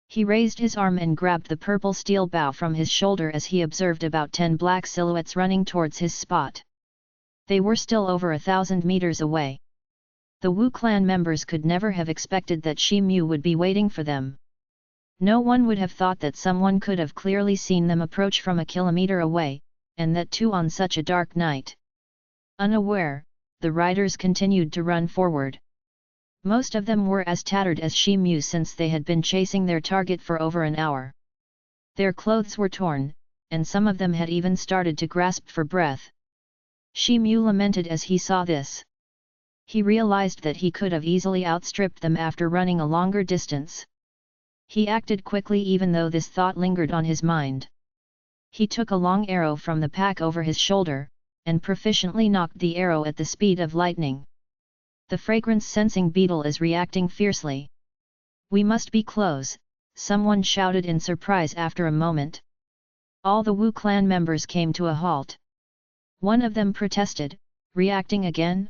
He raised his arm and grabbed the purple steel bow from his shoulder as he observed about 10 black silhouettes running towards his spot. They were still over 1,000 meters away. The Wu clan members could never have expected that Shi Mu would be waiting for them. No one would have thought that someone could have clearly seen them approach from a kilometer away, and that too on such a dark night. Unaware, the riders continued to run forward. Most of them were as tattered as Shi Mu since they had been chasing their target for over an hour. Their clothes were torn, and some of them had even started to grasp for breath. Shi Mu lamented as he saw this. He realized that he could have easily outstripped them after running a longer distance. He acted quickly even though this thought lingered on his mind. He took a long arrow from the pack over his shoulder, and proficiently knocked the arrow at the speed of lightning. The fragrance-sensing beetle is reacting fiercely. "We must be close," someone shouted in surprise after a moment. All the Wu clan members came to a halt. One of them protested, reacting again?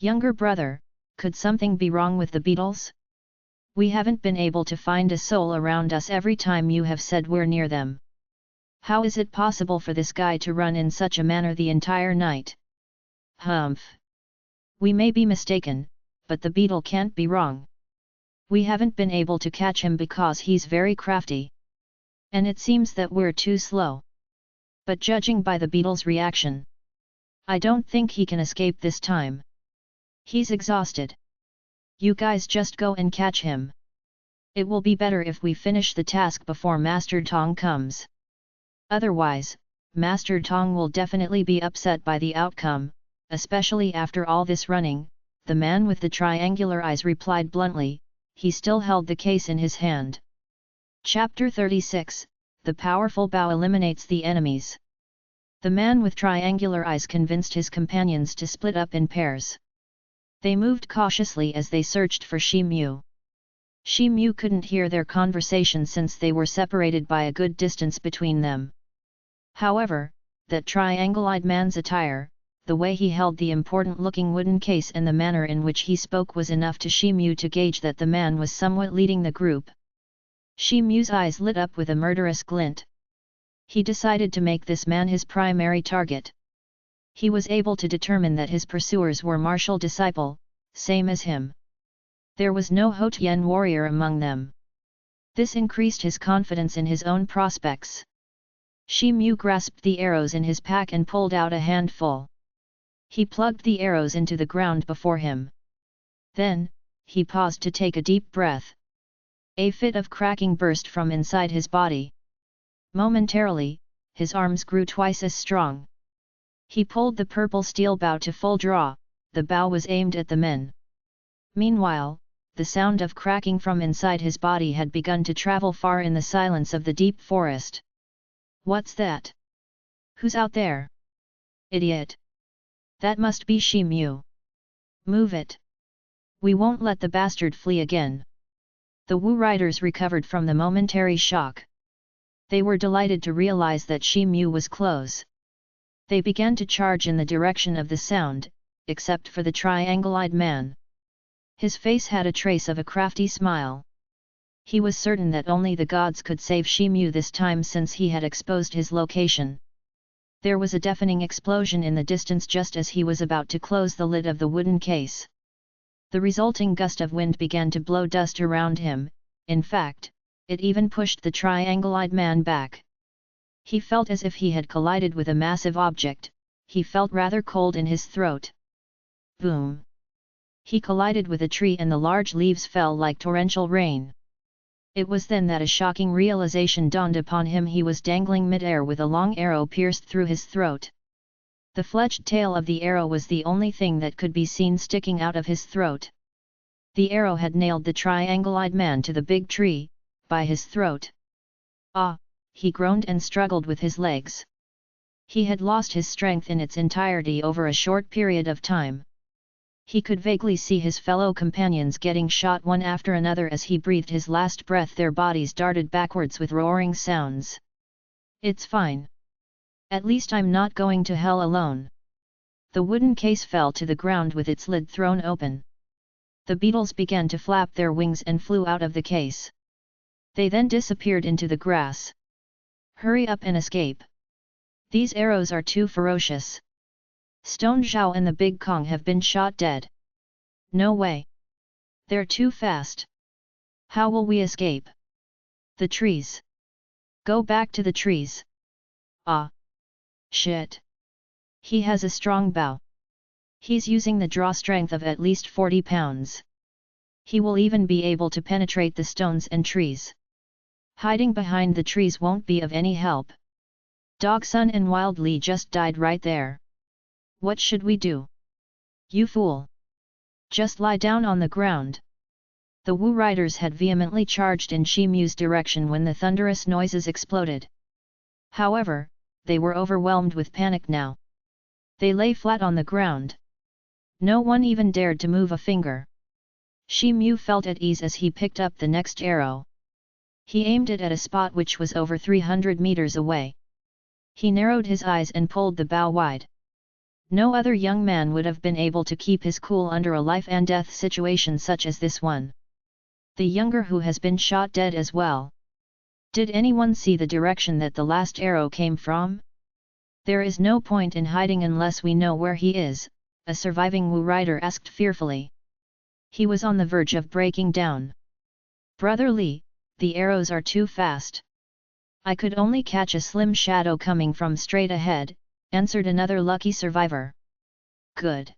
Younger brother, could something be wrong with the beetles? We haven't been able to find a soul around us every time you have said we're near them. How is it possible for this guy to run in such a manner the entire night? Humph. We may be mistaken, but the beetle can't be wrong. We haven't been able to catch him because he's very crafty. And it seems that we're too slow. But judging by the beetle's reaction, I don't think he can escape this time. He's exhausted. You guys just go and catch him. It will be better if we finish the task before Master Tong comes. Otherwise, Master Tong will definitely be upset by the outcome, especially after all this running, the man with the triangular eyes replied bluntly. He still held the case in his hand. Chapter 36, The Powerful Bow Eliminates the Enemies. The man with triangular eyes convinced his companions to split up in pairs. They moved cautiously as they searched for Shi Mu. Shi Mu couldn't hear their conversation since they were separated by a good distance between them. However, that triangle-eyed man's attire, the way he held the important-looking wooden case and the manner in which he spoke was enough to Shi Mu to gauge that the man was somewhat leading the group. Shi Mu's eyes lit up with a murderous glint. He decided to make this man his primary target. He was able to determine that his pursuers were martial disciple, same as him. There was no Hotian warrior among them. This increased his confidence in his own prospects. Shi Mu grasped the arrows in his pack and pulled out a handful. He plugged the arrows into the ground before him. Then, he paused to take a deep breath. A fit of cracking burst from inside his body. Momentarily, his arms grew twice as strong. He pulled the purple steel bow to full draw, the bow was aimed at the men. Meanwhile, the sound of cracking from inside his body had begun to travel far in the silence of the deep forest. What's that? Who's out there? Idiot! That must be Shi Mu. Move it! We won't let the bastard flee again. The Wu riders recovered from the momentary shock. They were delighted to realize that Shi Mu was close. They began to charge in the direction of the sound, except for the triangle-eyed man. His face had a trace of a crafty smile. He was certain that only the gods could save Shi Mu this time since he had exposed his location. There was a deafening explosion in the distance just as he was about to close the lid of the wooden case. The resulting gust of wind began to blow dust around him, in fact, it even pushed the triangle-eyed man back. He felt as if he had collided with a massive object, he felt rather cold in his throat. Boom! He collided with a tree and the large leaves fell like torrential rain. It was then that a shocking realization dawned upon him. He was dangling mid-air with a long arrow pierced through his throat. The fletched tail of the arrow was the only thing that could be seen sticking out of his throat. The arrow had nailed the triangle-eyed man to the big tree, by his throat. Ah! He groaned and struggled with his legs. He had lost his strength in its entirety over a short period of time. He could vaguely see his fellow companions getting shot one after another as he breathed his last breath. Their bodies darted backwards with roaring sounds. It's fine. At least I'm not going to hell alone. The wooden case fell to the ground with its lid thrown open. The beetles began to flap their wings and flew out of the case. They then disappeared into the grass. Hurry up and escape. These arrows are too ferocious. Stone Zhao and the Big Kong have been shot dead. No way. They're too fast. How will we escape? The trees. Go back to the trees. Ah. Shit. He has a strong bow. He's using the draw strength of at least 40 pounds. He will even be able to penetrate the stones and trees. Hiding behind the trees won't be of any help. Dog Sun and Wild Li just died right there. What should we do? You fool! Just lie down on the ground. The Wu riders had vehemently charged in Shi Mu's direction when the thunderous noises exploded. However, they were overwhelmed with panic now. They lay flat on the ground. No one even dared to move a finger. Shi Mu felt at ease as he picked up the next arrow. He aimed it at a spot which was over 300 meters away. He narrowed his eyes and pulled the bow wide. No other young man would have been able to keep his cool under a life-and-death situation such as this one. The younger who has been shot dead as well. Did anyone see the direction that the last arrow came from? There is no point in hiding unless we know where he is, a surviving Wu rider asked fearfully. He was on the verge of breaking down. Brother Li, the arrows are too fast. I could only catch a slim shadow coming from straight ahead, answered another lucky survivor. Good.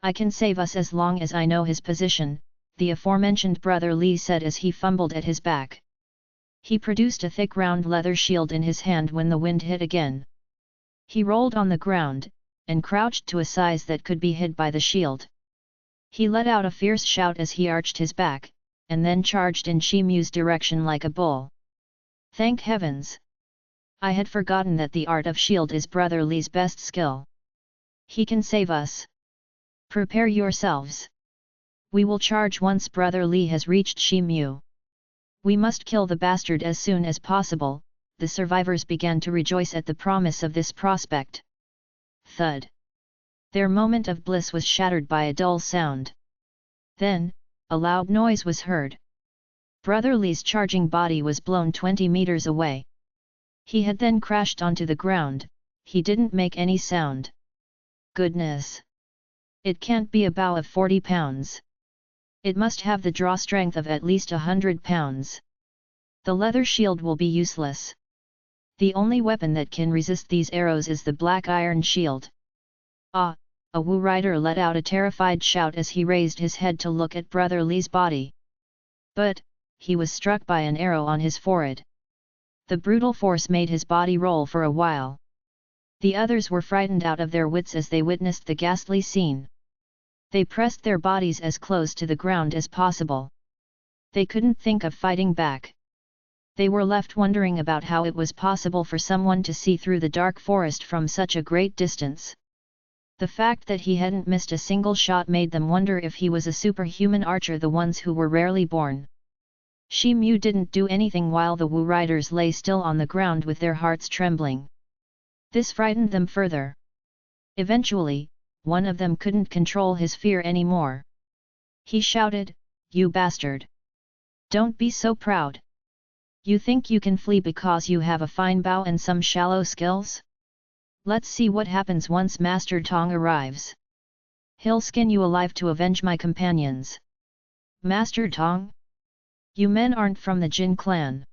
I can save us as long as I know his position, the aforementioned Brother Li said as he fumbled at his back. He produced a thick round leather shield in his hand when the wind hit again. He rolled on the ground, and crouched to a size that could be hid by the shield. He let out a fierce shout as he arched his back, and then charged in Shi Mu's direction like a bull. Thank heavens! I had forgotten that the art of shield is Brother Li's best skill. He can save us. Prepare yourselves. We will charge once Brother Li has reached Shi Mu. We must kill the bastard as soon as possible. The survivors began to rejoice at the promise of this prospect. Thud! Their moment of bliss was shattered by a dull sound. Then, a loud noise was heard. Brother Li's charging body was blown 20 meters away. He had then crashed onto the ground. He didn't make any sound. Goodness! It can't be a bow of 40 pounds. It must have the draw strength of at least 100 pounds. The leather shield will be useless. The only weapon that can resist these arrows is the black iron shield. Ah! A Wu rider let out a terrified shout as he raised his head to look at Brother Li's body. But, he was struck by an arrow on his forehead. The brutal force made his body roll for a while. The others were frightened out of their wits as they witnessed the ghastly scene. They pressed their bodies as close to the ground as possible. They couldn't think of fighting back. They were left wondering about how it was possible for someone to see through the dark forest from such a great distance. The fact that he hadn't missed a single shot made them wonder if he was a superhuman archer, the ones who were rarely born. Shi Mu didn't do anything while the Wu riders lay still on the ground with their hearts trembling. This frightened them further. Eventually, one of them couldn't control his fear anymore. He shouted, "You bastard! Don't be so proud! You think you can flee because you have a fine bow and some shallow skills? Let's see what happens once Master Tong arrives. He'll skin you alive to avenge my companions." Master Tong? You men aren't from the Jin clan.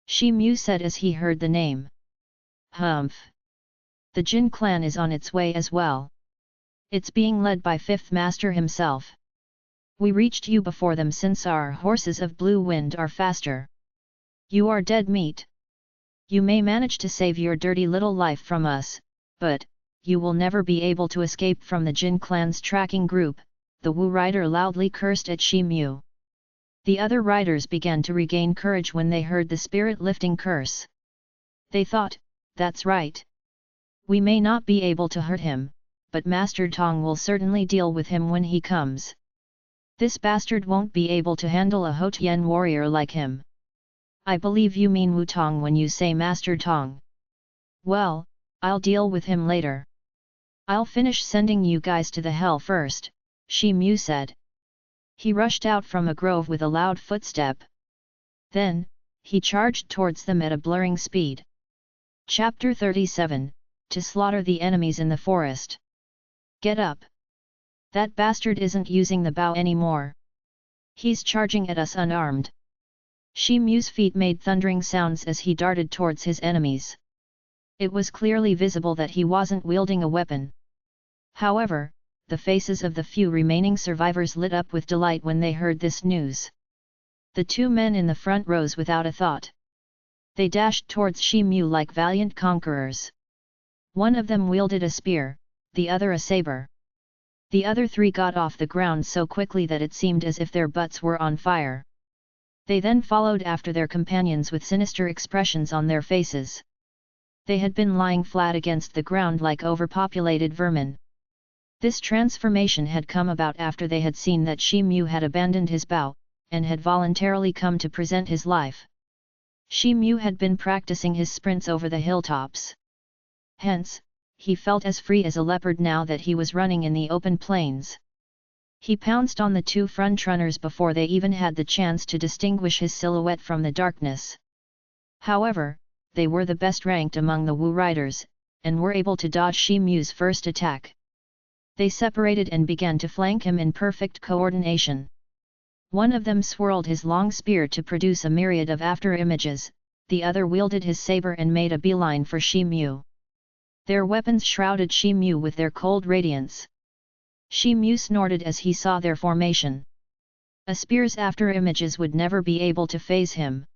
Shi Mu said as he heard the name. Humph! The Jin clan is on its way as well. It's being led by Fifth Master himself. We reached you before them since our horses of Blue Wind are faster. You are dead meat. You may manage to save your dirty little life from us, but, you will never be able to escape from the Jin clan's tracking group, the Wu rider loudly cursed at Shi Mu. The other riders began to regain courage when they heard the spirit-lifting curse. They thought, that's right. We may not be able to hurt him, but Master Tong will certainly deal with him when he comes. This bastard won't be able to handle a Hotian warrior like him. I believe you mean Wu Tong when you say Master Tong. Well, I'll deal with him later. I'll finish sending you guys to the hell first, Shi Mu said. He rushed out from a grove with a loud footstep. Then, he charged towards them at a blurring speed. Chapter 37, To slaughter the enemies in the forest. Get up! That bastard isn't using the bow anymore. He's charging at us unarmed. Shi Mu's feet made thundering sounds as he darted towards his enemies. It was clearly visible that he wasn't wielding a weapon. However, the faces of the few remaining survivors lit up with delight when they heard this news. The two men in the front rose without a thought. They dashed towards Shi Mu like valiant conquerors. One of them wielded a spear, the other a saber. The other three got off the ground so quickly that it seemed as if their butts were on fire. They then followed after their companions with sinister expressions on their faces. They had been lying flat against the ground like overpopulated vermin. This transformation had come about after they had seen that Shi Mu had abandoned his bow, and had voluntarily come to present his life. Shi Mu had been practicing his sprints over the hilltops. Hence, he felt as free as a leopard now that he was running in the open plains. He pounced on the two front-runners before they even had the chance to distinguish his silhouette from the darkness. However, they were the best ranked among the Wu riders, and were able to dodge Shi Mu's first attack. They separated and began to flank him in perfect coordination. One of them swirled his long spear to produce a myriad of after-images, the other wielded his saber and made a beeline for Shi Mu. Their weapons shrouded Shi Mu with their cold radiance. Shi Mu snorted as he saw their formation. A spear's after-images would never be able to faze him.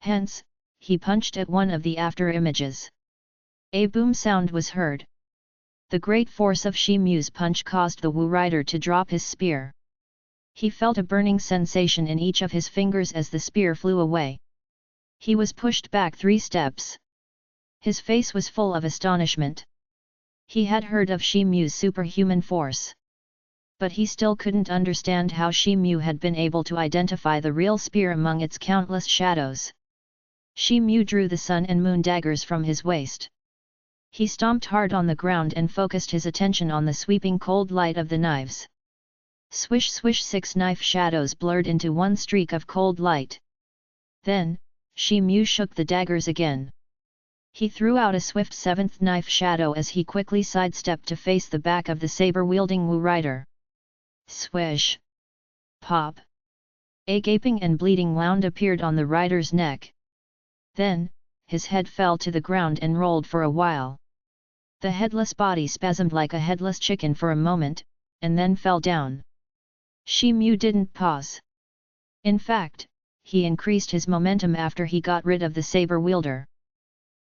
Hence, he punched at one of the after-images. A boom sound was heard. The great force of Shi Mu's punch caused the Wu rider to drop his spear. He felt a burning sensation in each of his fingers as the spear flew away. He was pushed back 3 steps. His face was full of astonishment. He had heard of Shi Mu's superhuman force. But he still couldn't understand how Shi Mu had been able to identify the real spear among its countless shadows. Shi Mu drew the sun and moon daggers from his waist. He stomped hard on the ground and focused his attention on the sweeping cold light of the knives. Swish swish 6 knife shadows blurred into one streak of cold light. Then, Shi Mu shook the daggers again. He threw out a swift 7th knife shadow as he quickly sidestepped to face the back of the saber-wielding Wu rider. Swish! Pop! A gaping and bleeding wound appeared on the rider's neck. Then, his head fell to the ground and rolled for a while. The headless body spasmed like a headless chicken for a moment, and then fell down. Shi Mu didn't pause. In fact, he increased his momentum after he got rid of the saber wielder.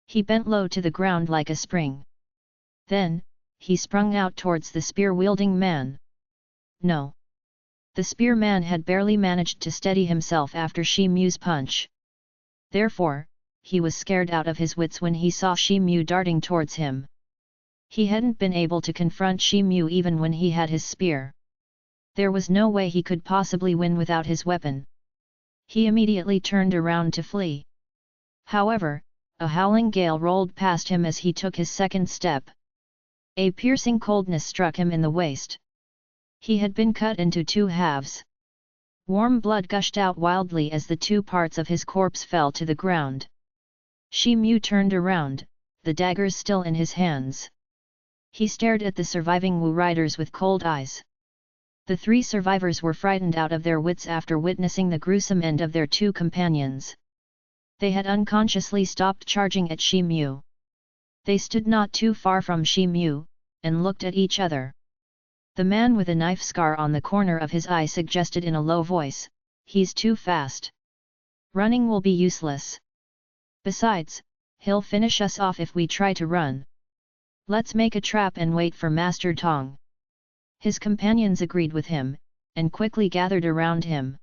He bent low to the ground like a spring. Then, he sprung out towards the spear-wielding man. No. The spearman had barely managed to steady himself after Shi Mu's punch. Therefore, he was scared out of his wits when he saw Shi Mu darting towards him. He hadn't been able to confront Shi Mu even when he had his spear. There was no way he could possibly win without his weapon. He immediately turned around to flee. However, a howling gale rolled past him as he took his second step. A piercing coldness struck him in the waist. He had been cut into 2 halves. Warm blood gushed out wildly as the 2 parts of his corpse fell to the ground. Shi Mu turned around, the daggers still in his hands. He stared at the surviving Wu riders with cold eyes. The 3 survivors were frightened out of their wits after witnessing the gruesome end of their 2 companions. They had unconsciously stopped charging at Shi Mu. They stood not too far from Shi Mu, and looked at each other. The man with a knife scar on the corner of his eye suggested in a low voice, "He's too fast. Running will be useless. Besides, he'll finish us off if we try to run. Let's make a trap and wait for Master Tong." His companions agreed with him, and quickly gathered around him.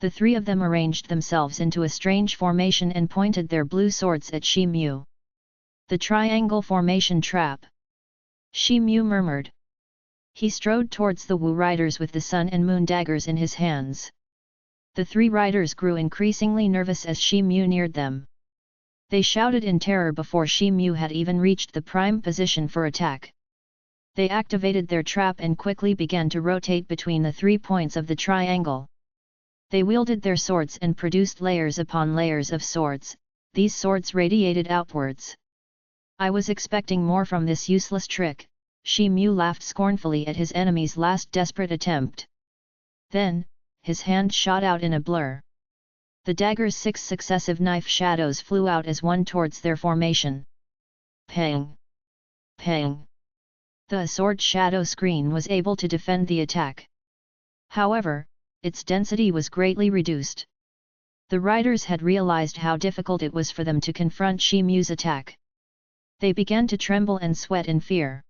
The 3 of them arranged themselves into a strange formation and pointed their blue swords at Shi Mu. The triangle formation trap. Shi Mu murmured. He strode towards the Wu riders with the sun and moon daggers in his hands. The 3 riders grew increasingly nervous as Shi Mu neared them. They shouted in terror before Shi Mu had even reached the prime position for attack. They activated their trap and quickly began to rotate between the 3 points of the triangle. They wielded their swords and produced layers upon layers of swords. These swords radiated outwards. "I was expecting more from this useless trick," Shi Mu laughed scornfully at his enemy's last desperate attempt. Then, his hand shot out in a blur. The dagger's 6 successive knife shadows flew out as one towards their formation. Pang! Pang! The sword shadow screen was able to defend the attack. However, its density was greatly reduced. The riders had realized how difficult it was for them to confront Shi Mu's attack. They began to tremble and sweat in fear.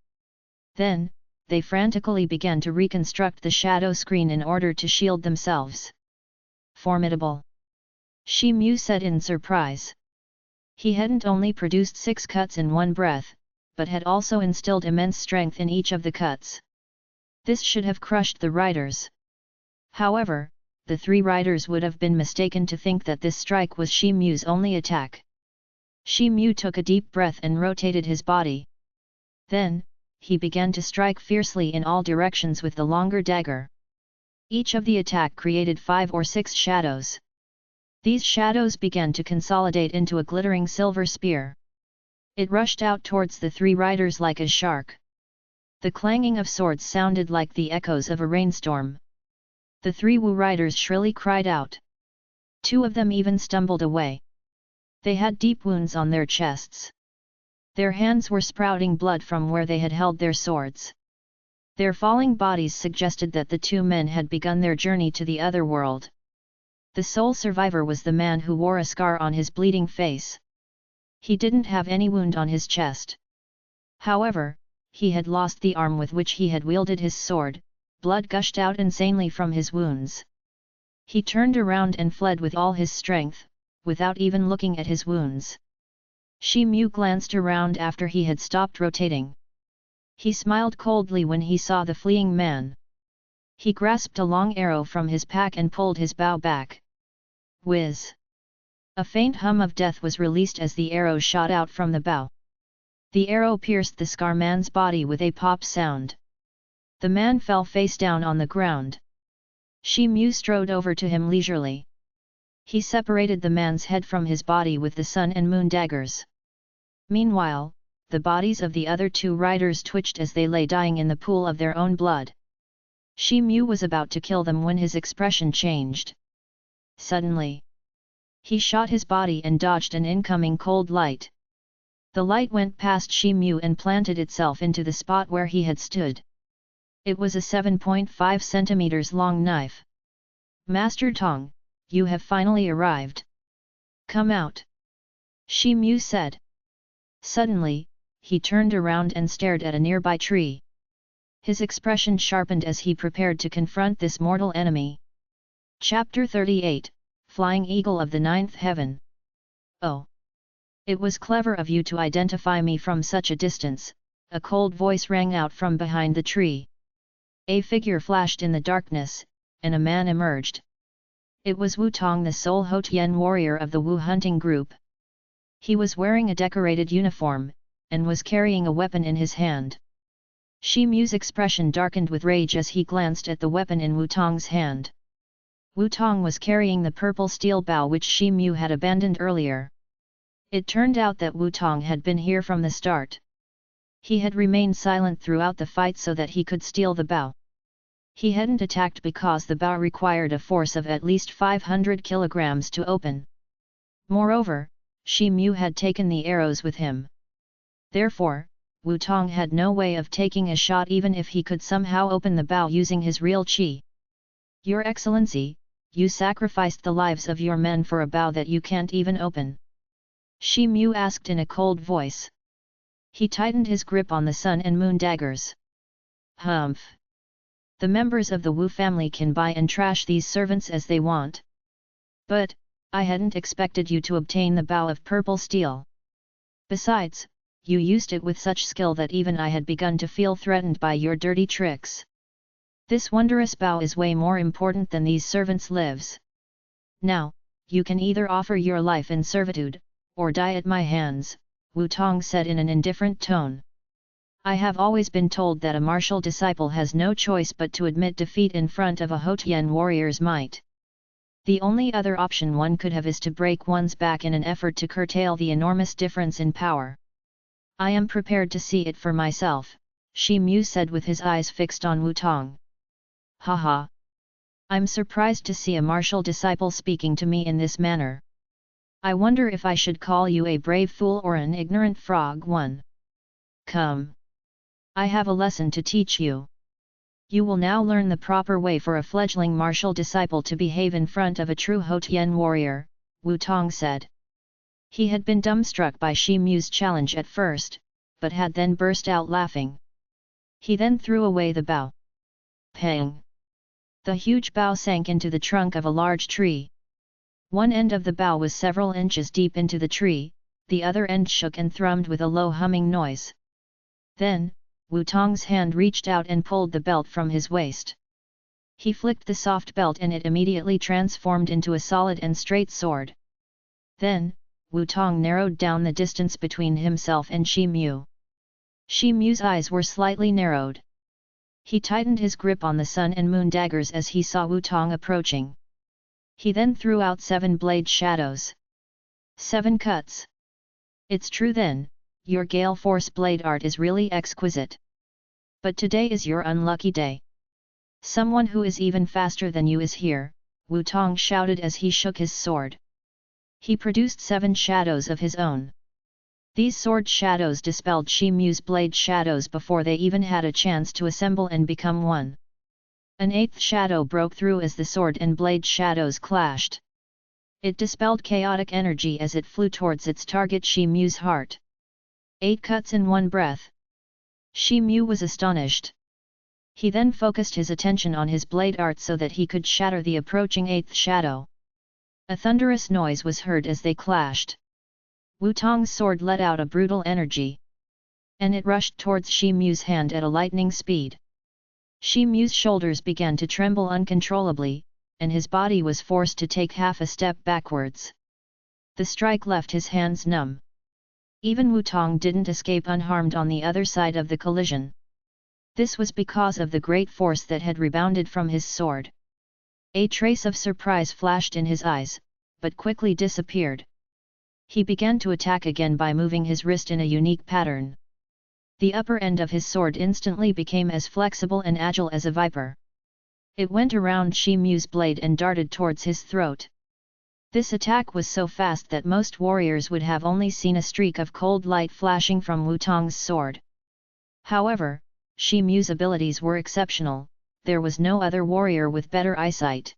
Then, they frantically began to reconstruct the shadow screen in order to shield themselves. "Formidable!" Shi Mu said in surprise. He hadn't only produced 6 cuts in one breath, but had also instilled immense strength in each of the cuts. This should have crushed the riders. However, the 3 riders would have been mistaken to think that this strike was Shi Mu's only attack. Shi Mu took a deep breath and rotated his body. Then, he began to strike fiercely in all directions with the longer dagger. Each of the attack created 5 or 6 shadows. These shadows began to consolidate into a glittering silver spear. It rushed out towards the 3 riders like a shark. The clanging of swords sounded like the echoes of a rainstorm. The 3 Wu riders shrilly cried out. 2 of them even stumbled away. They had deep wounds on their chests. Their hands were sprouting blood from where they had held their swords. Their falling bodies suggested that the 2 men had begun their journey to the other world. The sole survivor was the man who wore a scar on his bleeding face. He didn't have any wound on his chest. However, he had lost the arm with which he had wielded his sword. Blood gushed out insanely from his wounds. He turned around and fled with all his strength, without even looking at his wounds. Shi Mu glanced around after he had stopped rotating. He smiled coldly when he saw the fleeing man. He grasped a long arrow from his pack and pulled his bow back. Whiz! A faint hum of death was released as the arrow shot out from the bow. The arrow pierced the Scar man's body with a pop sound. The man fell face down on the ground. Shi Mu strode over to him leisurely. He separated the man's head from his body with the sun and moon daggers. Meanwhile, the bodies of the other 2 riders twitched as they lay dying in the pool of their own blood. Shi Mu was about to kill them when his expression changed. Suddenly, he shot his body and dodged an incoming cold light. The light went past Shi Mu and planted itself into the spot where he had stood. It was a 7.5 centimeters long knife. Master Tong, you have finally arrived. Come out. Shi Mu said. Suddenly, he turned around and stared at a nearby tree. His expression sharpened as he prepared to confront this mortal enemy. Chapter 38, Flying Eagle of the Ninth Heaven. Oh! It was clever of you to identify me from such a distance, a cold voice rang out from behind the tree. A figure flashed in the darkness, and a man emerged. It was Wu Tong, the sole Houtian warrior of the Wu hunting group. He was wearing a decorated uniform, and was carrying a weapon in his hand. Shi Mu's expression darkened with rage as he glanced at the weapon in Wu Tong's hand. Wu Tong was carrying the purple steel bow which Shi Mu had abandoned earlier. It turned out that Wu Tong had been here from the start. He had remained silent throughout the fight so that he could steal the bow. He hadn't attacked because the bow required a force of at least 500 kilograms to open. Moreover, Shi Mu had taken the arrows with him. Therefore, Wu Tong had no way of taking a shot even if he could somehow open the bow using his real qi. Your Excellency, you sacrificed the lives of your men for a bow that you can't even open. Shi Mu asked in a cold voice. He tightened his grip on the sun and moon daggers. Humph! The members of the Wu family can buy and trash these servants as they want. But, I hadn't expected you to obtain the bow of purple steel. Besides, you used it with such skill that even I had begun to feel threatened by your dirty tricks. This wondrous bow is way more important than these servants' lives. Now, you can either offer your life in servitude, or die at my hands, Wu Tong said in an indifferent tone. I have always been told that a martial disciple has no choice but to admit defeat in front of a Houtian warrior's might. The only other option one could have is to break one's back in an effort to curtail the enormous difference in power. I am prepared to see it for myself, Shi Mu said with his eyes fixed on Wu Tong. Haha! I'm surprised to see a martial disciple speaking to me in this manner. I wonder if I should call you a brave fool or an ignorant frog one. Come! I have a lesson to teach you. You will now learn the proper way for a fledgling martial disciple to behave in front of a true Houtian warrior, Wu Tong said. He had been dumbstruck by Shi Mu's challenge at first, but had then burst out laughing. He then threw away the bow. Pang! The huge bow sank into the trunk of a large tree. One end of the bow was several inches deep into the tree, the other end shook and thrummed with a low humming noise. Then, Wu Tong's hand reached out and pulled the belt from his waist. He flicked the soft belt and it immediately transformed into a solid and straight sword. Then, Wu Tong narrowed down the distance between himself and Shi Mu. Shi Mu's eyes were slightly narrowed. He tightened his grip on the sun and moon daggers as he saw Wu Tong approaching. He then threw out 7 blade shadows. 7 cuts. It's true then, your Gale Force blade art is really exquisite. But today is your unlucky day. Someone who is even faster than you is here, Wu Tong shouted as he shook his sword. He produced 7 shadows of his own. These sword shadows dispelled Shi Mu's blade shadows before they even had a chance to assemble and become one. An 8th shadow broke through as the sword and blade shadows clashed. It dispelled chaotic energy as it flew towards its target, Shi Mu's heart. 8 cuts in one breath. Shi Mu was astonished. He then focused his attention on his blade art so that he could shatter the approaching 8th shadow. A thunderous noise was heard as they clashed. Wu Tong's sword let out a brutal energy. And it rushed towards Shi Mu's hand at a lightning speed. Shi Mu's shoulders began to tremble uncontrollably, and his body was forced to take half a step backwards. The strike left his hands numb. Even Wu Tong didn't escape unharmed on the other side of the collision. This was because of the great force that had rebounded from his sword. A trace of surprise flashed in his eyes, but quickly disappeared. He began to attack again by moving his wrist in a unique pattern. The upper end of his sword instantly became as flexible and agile as a viper. It went around Shi Mu's blade and darted towards his throat. This attack was so fast that most warriors would have only seen a streak of cold light flashing from Wu Tong's sword. However, Shi Mu's abilities were exceptional, there was no other warrior with better eyesight.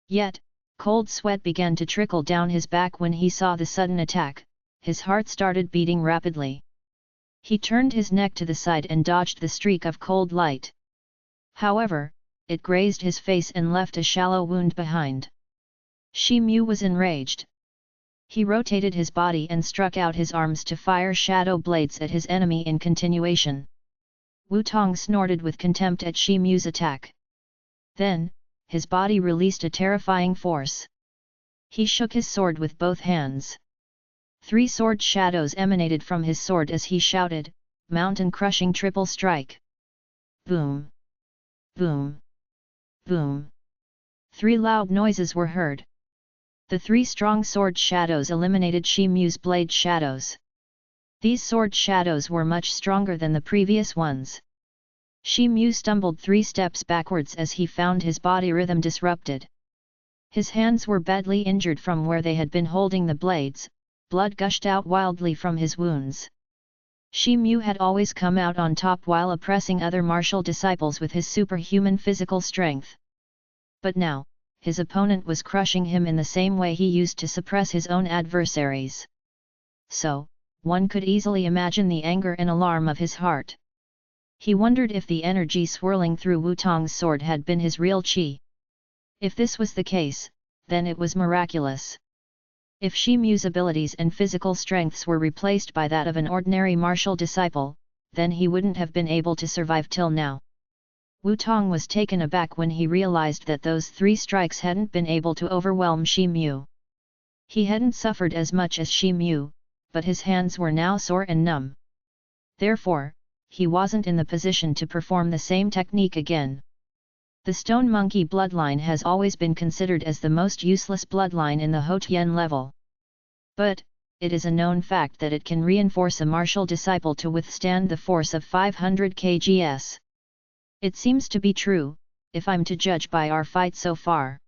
Yet, cold sweat began to trickle down his back when he saw the sudden attack. His heart started beating rapidly. He turned his neck to the side and dodged the streak of cold light. However, it grazed his face and left a shallow wound behind. Shi Mu was enraged. He rotated his body and struck out his arms to fire shadow blades at his enemy in continuation. Wu Tong snorted with contempt at Shi Mu's attack. Then, his body released a terrifying force. He shook his sword with both hands. 3 sword shadows emanated from his sword as he shouted, "Mountain-crushing triple strike!" Boom! Boom! Boom! 3 loud noises were heard. The 3 strong sword shadows eliminated Shi Mu's blade shadows. These sword shadows were much stronger than the previous ones. Shi Mu stumbled 3 steps backwards as he found his body rhythm disrupted. His hands were badly injured from where they had been holding the blades, blood gushed out wildly from his wounds. Shi Mu had always come out on top while oppressing other martial disciples with his superhuman physical strength. But now, his opponent was crushing him in the same way he used to suppress his own adversaries. So, one could easily imagine the anger and alarm of his heart. He wondered if the energy swirling through Wu Tong's sword had been his real qi. If this was the case, then it was miraculous. If Shi Mu's abilities and physical strengths were replaced by that of an ordinary martial disciple, then he wouldn't have been able to survive till now. Wu Tong was taken aback when he realized that those 3 strikes hadn't been able to overwhelm Shi Mu. He hadn't suffered as much as Shi Mu, but his hands were now sore and numb. Therefore, he wasn't in the position to perform the same technique again. The Stone Monkey bloodline has always been considered as the most useless bloodline in the Houtian level. But, it is a known fact that it can reinforce a martial disciple to withstand the force of 500 kgs. It seems to be true, if I'm to judge by our fight so far.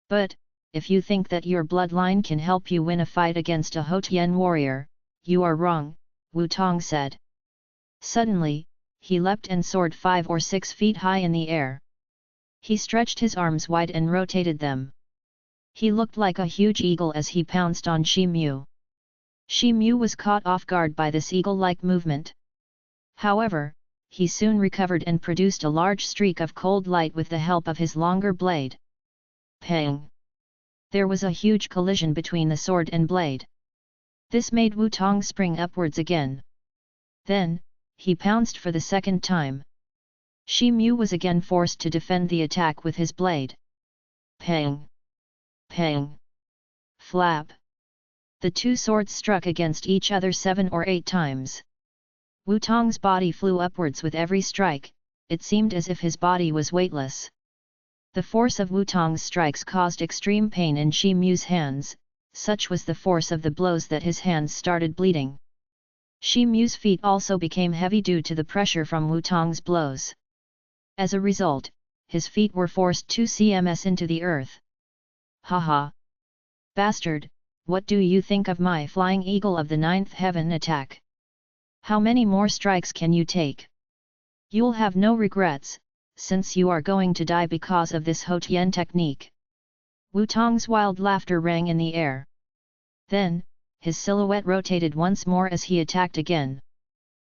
But, if you think that your bloodline can help you win a fight against a Houtian warrior, you are wrong, Wu Tong said. Suddenly, he leapt and soared 5 or 6 feet high in the air. He stretched his arms wide and rotated them. He looked like a huge eagle as he pounced on Shi Mu. Shi Mu was caught off guard by this eagle-like movement. However, he soon recovered and produced a large streak of cold light with the help of his longer blade. Pang! There was a huge collision between the sword and blade. This made Wu Tong spring upwards again. Then, he pounced for the second time. Shi Mu was again forced to defend the attack with his blade. Pang! Pang! Flap! The two swords struck against each other 7 or 8 times. Wu Tong's body flew upwards with every strike, it seemed as if his body was weightless. The force of Wu Tong's strikes caused extreme pain in Shi Mu's hands, such was the force of the blows that his hands started bleeding. Shi Mu's feet also became heavy due to the pressure from Wu Tong's blows. As a result, his feet were forced 2 cms into the earth. Haha! Bastard, what do you think of my flying eagle of the 9th heaven attack? How many more strikes can you take? You'll have no regrets, since you are going to die because of this Ho Tien technique. Wu Tong's wild laughter rang in the air. Then, his silhouette rotated once more as he attacked again.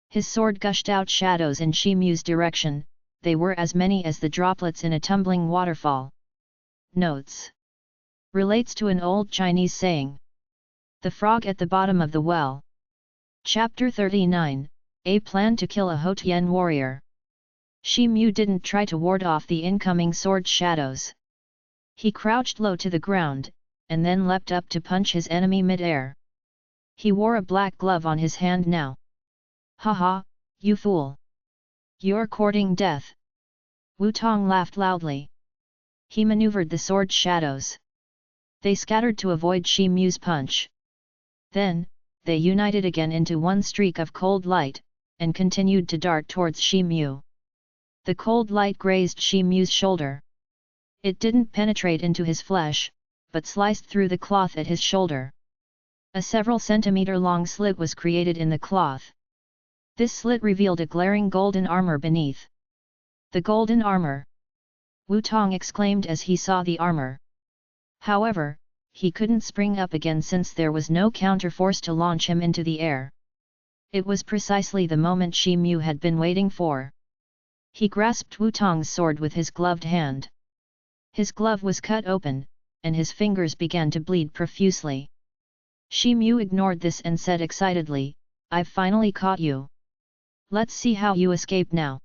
His sword gushed out shadows in Shi Mu's direction, they were as many as the droplets in a tumbling waterfall. Notes. Relates to an old Chinese saying. The frog at the bottom of the well. Chapter 39, A plan to kill a Ho Tien warrior. Shi Mu didn't try to ward off the incoming sword shadows. He crouched low to the ground, and then leapt up to punch his enemy mid-air. He wore a black glove on his hand now. Haha, you fool! You're courting death! Wu Tong laughed loudly. He maneuvered the sword shadows. They scattered to avoid Shi Mu's punch. Then, they united again into one streak of cold light, and continued to dart towards Shi Mu. The cold light grazed Shi Mu's shoulder. It didn't penetrate into his flesh, but sliced through the cloth at his shoulder. A several centimeter-long slit was created in the cloth. This slit revealed a glaring golden armor beneath. The golden armor! Wu Tong exclaimed as he saw the armor. However, he couldn't spring up again since there was no counterforce to launch him into the air. It was precisely the moment Shi Mu had been waiting for. He grasped Wu Tong's sword with his gloved hand. His glove was cut open, and his fingers began to bleed profusely. Shi Mu ignored this and said excitedly, "I've finally caught you. Let's see how you escape now."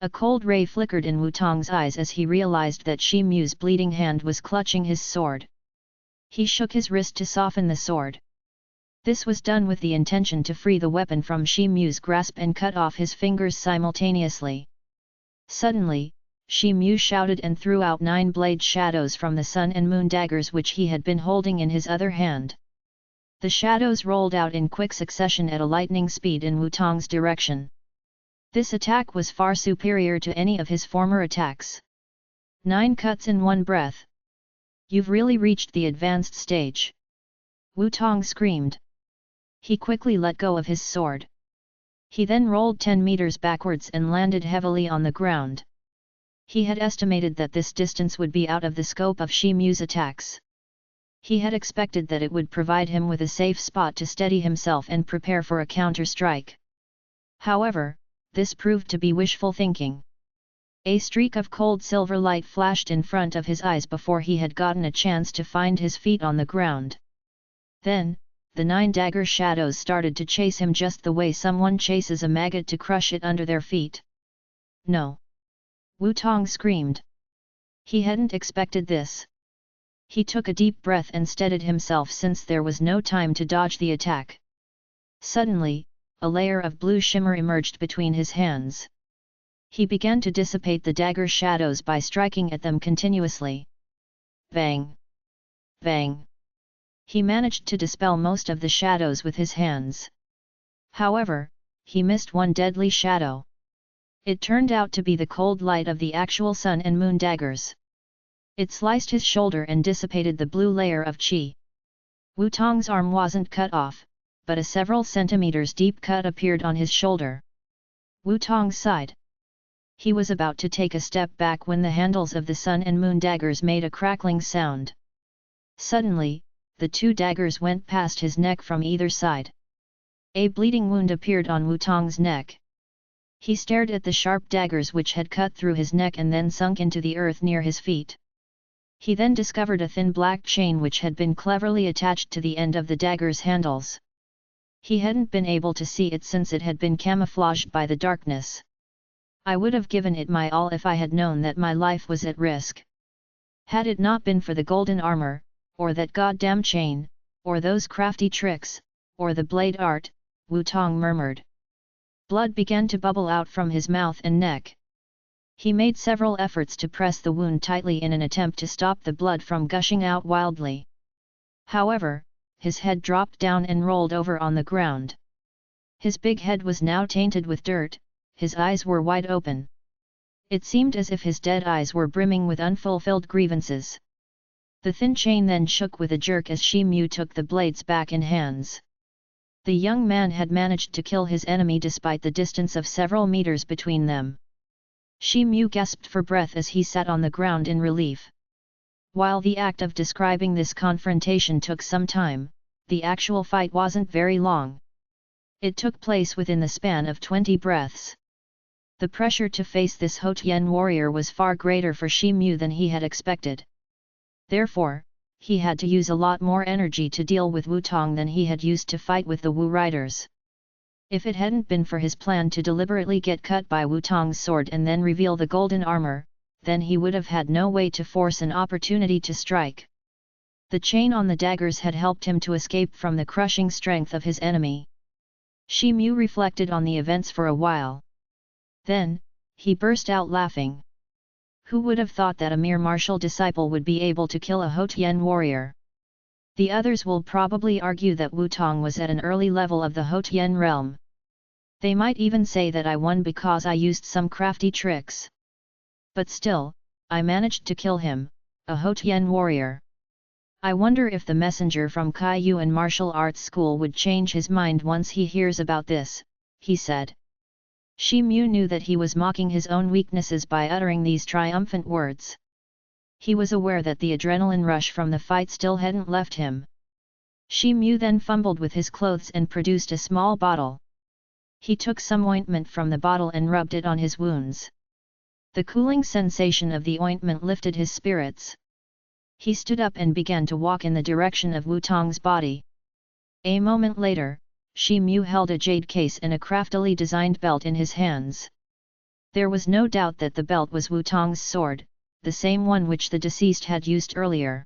A cold ray flickered in Wu Tong's eyes as he realized that Shi Mu's bleeding hand was clutching his sword. He shook his wrist to soften the sword. This was done with the intention to free the weapon from Shi Mu's grasp and cut off his fingers simultaneously. Suddenly, Shi Mu shouted and threw out 9 blade shadows from the sun and moon daggers which he had been holding in his other hand. The shadows rolled out in quick succession at a lightning speed in Wu Tong's direction. This attack was far superior to any of his former attacks. 9 cuts in one breath. You've really reached the advanced stage. Wu Tong screamed. He quickly let go of his sword. He then rolled 10 meters backwards and landed heavily on the ground. He had estimated that this distance would be out of the scope of Shi Mu's attacks. He had expected that it would provide him with a safe spot to steady himself and prepare for a counter-strike. However, this proved to be wishful thinking. A streak of cold silver light flashed in front of his eyes before he had gotten a chance to find his feet on the ground. Then, the 9 dagger shadows started to chase him just the way someone chases a maggot to crush it under their feet. No! Wu Tong screamed. He hadn't expected this. He took a deep breath and steadied himself since there was no time to dodge the attack. Suddenly, a layer of blue shimmer emerged between his hands. He began to dissipate the dagger shadows by striking at them continuously. Bang! Bang! He managed to dispel most of the shadows with his hands. However, he missed one deadly shadow. It turned out to be the cold light of the actual sun and moon daggers. It sliced his shoulder and dissipated the blue layer of qi. Wu Tong's arm wasn't cut off, but a several centimeters deep cut appeared on his shoulder. Wu Tong sighed. He was about to take a step back when the handles of the sun and moon daggers made a crackling sound. Suddenly, the 2 daggers went past his neck from either side. A bleeding wound appeared on Wu Tong's neck. He stared at the sharp daggers which had cut through his neck and then sunk into the earth near his feet. He then discovered a thin black chain which had been cleverly attached to the end of the dagger's handles. He hadn't been able to see it since it had been camouflaged by the darkness. I would have given it my all if I had known that my life was at risk. Had it not been for the golden armor, or that goddamn chain, or those crafty tricks, or the blade art, Wu Tong murmured. Blood began to bubble out from his mouth and neck. He made several efforts to press the wound tightly in an attempt to stop the blood from gushing out wildly. However, his head dropped down and rolled over on the ground. His big head was now tainted with dirt, his eyes were wide open. It seemed as if his dead eyes were brimming with unfulfilled grievances. The thin chain then shook with a jerk as Shi Mu took the blades back in hands. The young man had managed to kill his enemy despite the distance of several meters between them. Shi Mu gasped for breath as he sat on the ground in relief. While the act of describing this confrontation took some time, the actual fight wasn't very long. It took place within the span of 20 breaths. The pressure to face this Hotian warrior was far greater for Shi Mu than he had expected. Therefore, he had to use a lot more energy to deal with Wu Tong than he had used to fight with the Wu riders. If it hadn't been for his plan to deliberately get cut by Wu Tong's sword and then reveal the golden armor, then he would have had no way to force an opportunity to strike. The chain on the daggers had helped him to escape from the crushing strength of his enemy. Shi Mu reflected on the events for a while. Then, he burst out laughing. Who would have thought that a mere martial disciple would be able to kill a Hotian warrior? The others will probably argue that Wu Tong was at an early level of the Hotian realm. They might even say that I won because I used some crafty tricks. But still, I managed to kill him, a Hotian warrior. I wonder if the messenger from Kaiyuan martial arts school would change his mind once he hears about this, he said. Shi Mu knew that he was mocking his own weaknesses by uttering these triumphant words. He was aware that the adrenaline rush from the fight still hadn't left him. Shi Mu then fumbled with his clothes and produced a small bottle. He took some ointment from the bottle and rubbed it on his wounds. The cooling sensation of the ointment lifted his spirits. He stood up and began to walk in the direction of Wu Tong's body. A moment later, Shi Mu held a jade case and a craftily designed belt in his hands. There was no doubt that the belt was Wu Tong's sword, the same one which the deceased had used earlier.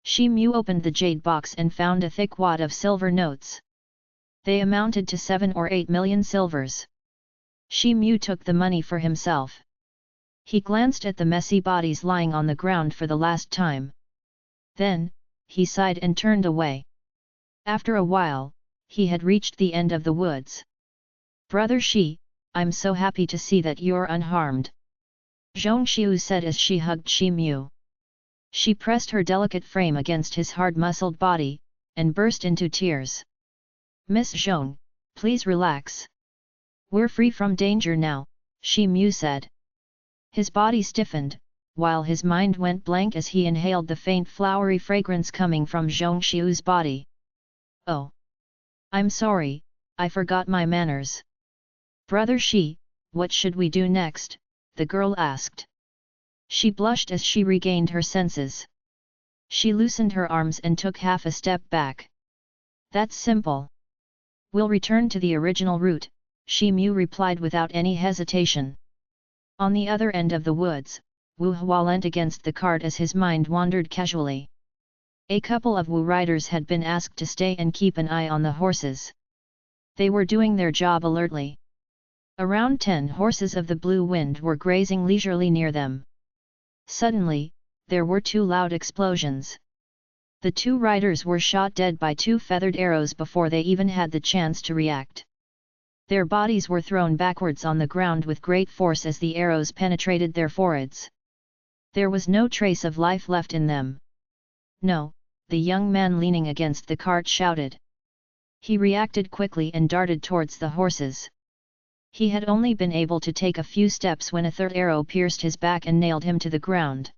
Shi Mu opened the jade box and found a thick wad of silver notes. They amounted to 7 or 8 million silvers. Shi Mu took the money for himself. He glanced at the messy bodies lying on the ground for the last time. Then, he sighed and turned away. After a while, he had reached the end of the woods. "Brother Shi, I'm so happy to see that you're unharmed," Zhong Xiu said as she hugged Shi Mu. She pressed her delicate frame against his hard-muscled body, and burst into tears. "Miss Zhong, please relax. We're free from danger now," Shi Mu said. His body stiffened, while his mind went blank as he inhaled the faint flowery fragrance coming from Zhong Xiu's body. "Oh! I'm sorry, I forgot my manners." "Brother Shi, what should we do next?" the girl asked. She blushed as she regained her senses. She loosened her arms and took half a step back. "That's simple. We'll return to the original route," Shi Mu replied without any hesitation. On the other end of the woods, Wu Hua leant against the cart as his mind wandered casually. A couple of Wu riders had been asked to stay and keep an eye on the horses. They were doing their job alertly. Around 10 horses of the Blue Wind were grazing leisurely near them. Suddenly, there were 2 loud explosions. The 2 riders were shot dead by 2 feathered arrows before they even had the chance to react. Their bodies were thrown backwards on the ground with great force as the arrows penetrated their foreheads. There was no trace of life left in them. "No!" the young man leaning against the cart shouted. He reacted quickly and darted towards the horses. He had only been able to take a few steps when a third arrow pierced his back and nailed him to the ground.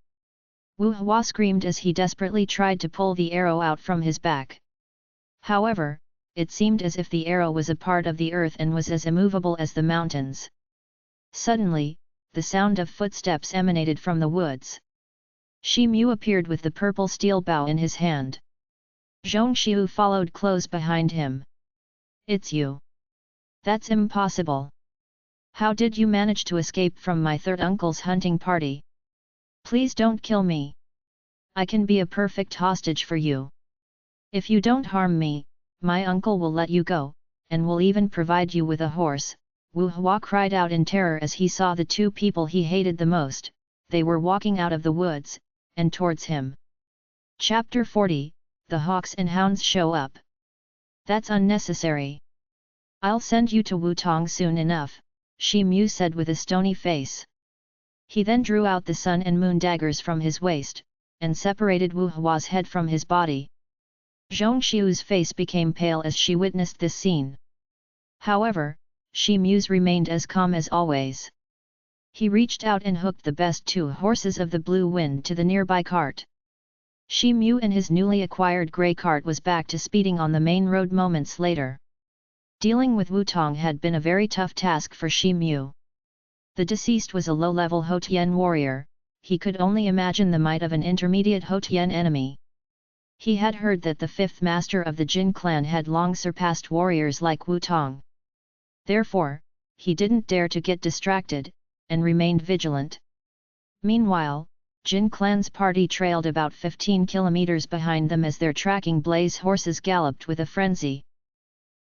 Wu Hua screamed as he desperately tried to pull the arrow out from his back. However, it seemed as if the arrow was a part of the earth and was as immovable as the mountains. Suddenly, the sound of footsteps emanated from the woods. Shi Mu appeared with the purple steel bow in his hand. Zhong Xiu followed close behind him. "It's you. That's impossible. How did you manage to escape from my third uncle's hunting party? Please don't kill me. I can be a perfect hostage for you." If you don't harm me, my uncle will let you go, and will even provide you with a horse." Wu Hua cried out in terror as he saw the two people he hated the most. They were walking out of the woods, and towards him. Chapter 40, The Hawks and Hounds Show Up. "That's unnecessary. I'll send you to Wutong soon enough," Shi Mu said with a stony face. He then drew out the sun and moon daggers from his waist, and separated Wu Hua's head from his body. Zhong Xiu's face became pale as she witnessed this scene. However, Shi Mu's remained as calm as always. He reached out and hooked the best two horses of the Blue Wind to the nearby cart. Shi Mu and his newly acquired grey cart was back to speeding on the main road moments later. Dealing with Wutong had been a very tough task for Shi Mu. The deceased was a low-level Houtian warrior. He could only imagine the might of an intermediate Houtian enemy. He had heard that the fifth master of the Jin clan had long surpassed warriors like Wutong. Therefore, he didn't dare to get distracted, and remained vigilant. Meanwhile, Jin clan's party trailed about 15 kilometers behind them as their tracking blaze horses galloped with a frenzy.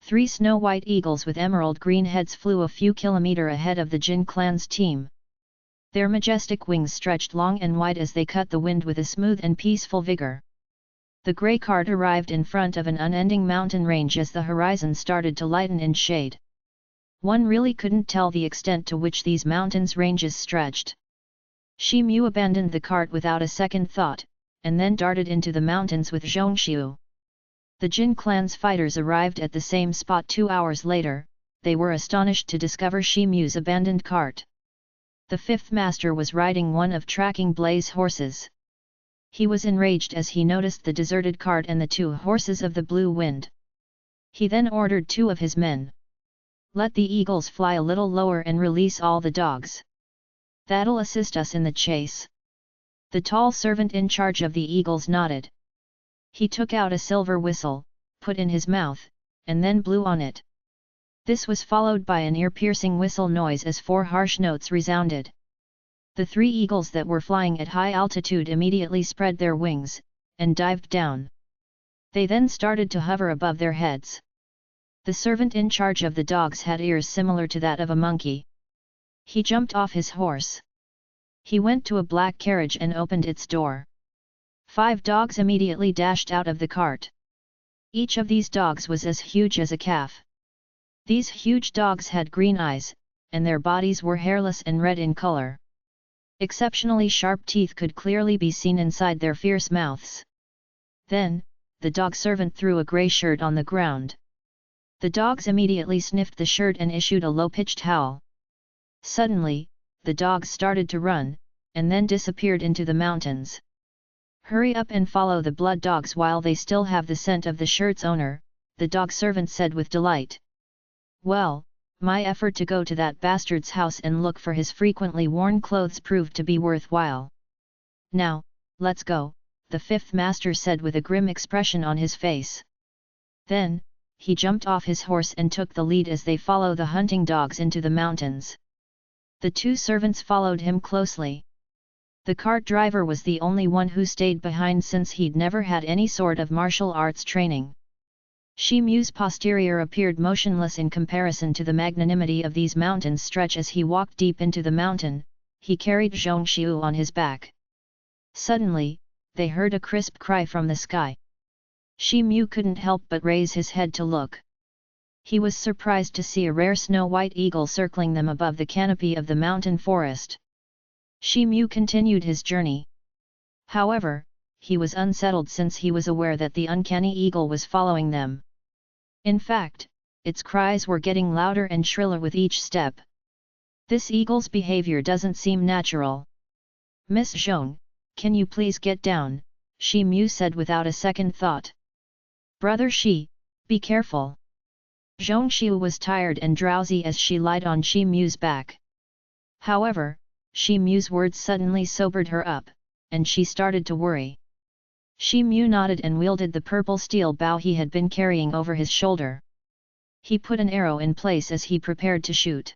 3 snow-white eagles with emerald-green heads flew a few kilometers ahead of the Jin clan's team. Their majestic wings stretched long and wide as they cut the wind with a smooth and peaceful vigor. The grey cart arrived in front of an unending mountain range as the horizon started to lighten in shade. One really couldn't tell the extent to which these mountains' ranges stretched. Shi Mu abandoned the cart without a second thought, and then darted into the mountains with Zhong Xiu. The Jin clan's fighters arrived at the same spot 2 hours later. They were astonished to discover Shi Mu's abandoned cart. The fifth master was riding one of tracking blaze horses. He was enraged as he noticed the deserted cart and the 2 horses of the Blue Wind. He then ordered 2 of his men. "Let the eagles fly a little lower and release all the dogs. That'll assist us in the chase." The tall servant in charge of the eagles nodded. He took out a silver whistle, put in his mouth, and then blew on it. This was followed by an ear-piercing whistle noise as 4 harsh notes resounded. The 3 eagles that were flying at high altitude immediately spread their wings, and dived down. They then started to hover above their heads. The servant in charge of the dogs had ears similar to that of a monkey. He jumped off his horse. He went to a black carriage and opened its door. 5 dogs immediately dashed out of the cart. Each of these dogs was as huge as a calf. These huge dogs had green eyes, and their bodies were hairless and red in color. Exceptionally sharp teeth could clearly be seen inside their fierce mouths. Then, the dog servant threw a grey shirt on the ground. The dogs immediately sniffed the shirt and issued a low-pitched howl. Suddenly, the dogs started to run, and then disappeared into the mountains. "Hurry up and follow the blood dogs while they still have the scent of the shirt's owner," the dog servant said with delight. "Well, my effort to go to that bastard's house and look for his frequently worn clothes proved to be worthwhile. Now, let's go," the fifth master said with a grim expression on his face. Then, he jumped off his horse and took the lead as they followed the hunting dogs into the mountains. The 2 servants followed him closely. The cart driver was the only one who stayed behind since he'd never had any sort of martial arts training. Shi Mu's posterior appeared motionless in comparison to the magnanimity of these mountains stretch as he walked deep into the mountain. He carried Zhong Xiu on his back. Suddenly, they heard a crisp cry from the sky. Shi Mu couldn't help but raise his head to look. He was surprised to see a rare snow-white eagle circling them above the canopy of the mountain forest. Shi Mu continued his journey. However, he was unsettled since he was aware that the uncanny eagle was following them. In fact, its cries were getting louder and shriller with each step. This eagle's behavior doesn't seem natural. "Miss Zhong, can you please get down?" Shi Mu said without a second thought. "Brother Shi, be careful." Zhong Xiu was tired and drowsy as she lied on Shi Mu's back. However, Shi Mu's words suddenly sobered her up, and she started to worry. Shi Mu nodded and wielded the purple steel bow he had been carrying over his shoulder. He put an arrow in place as he prepared to shoot.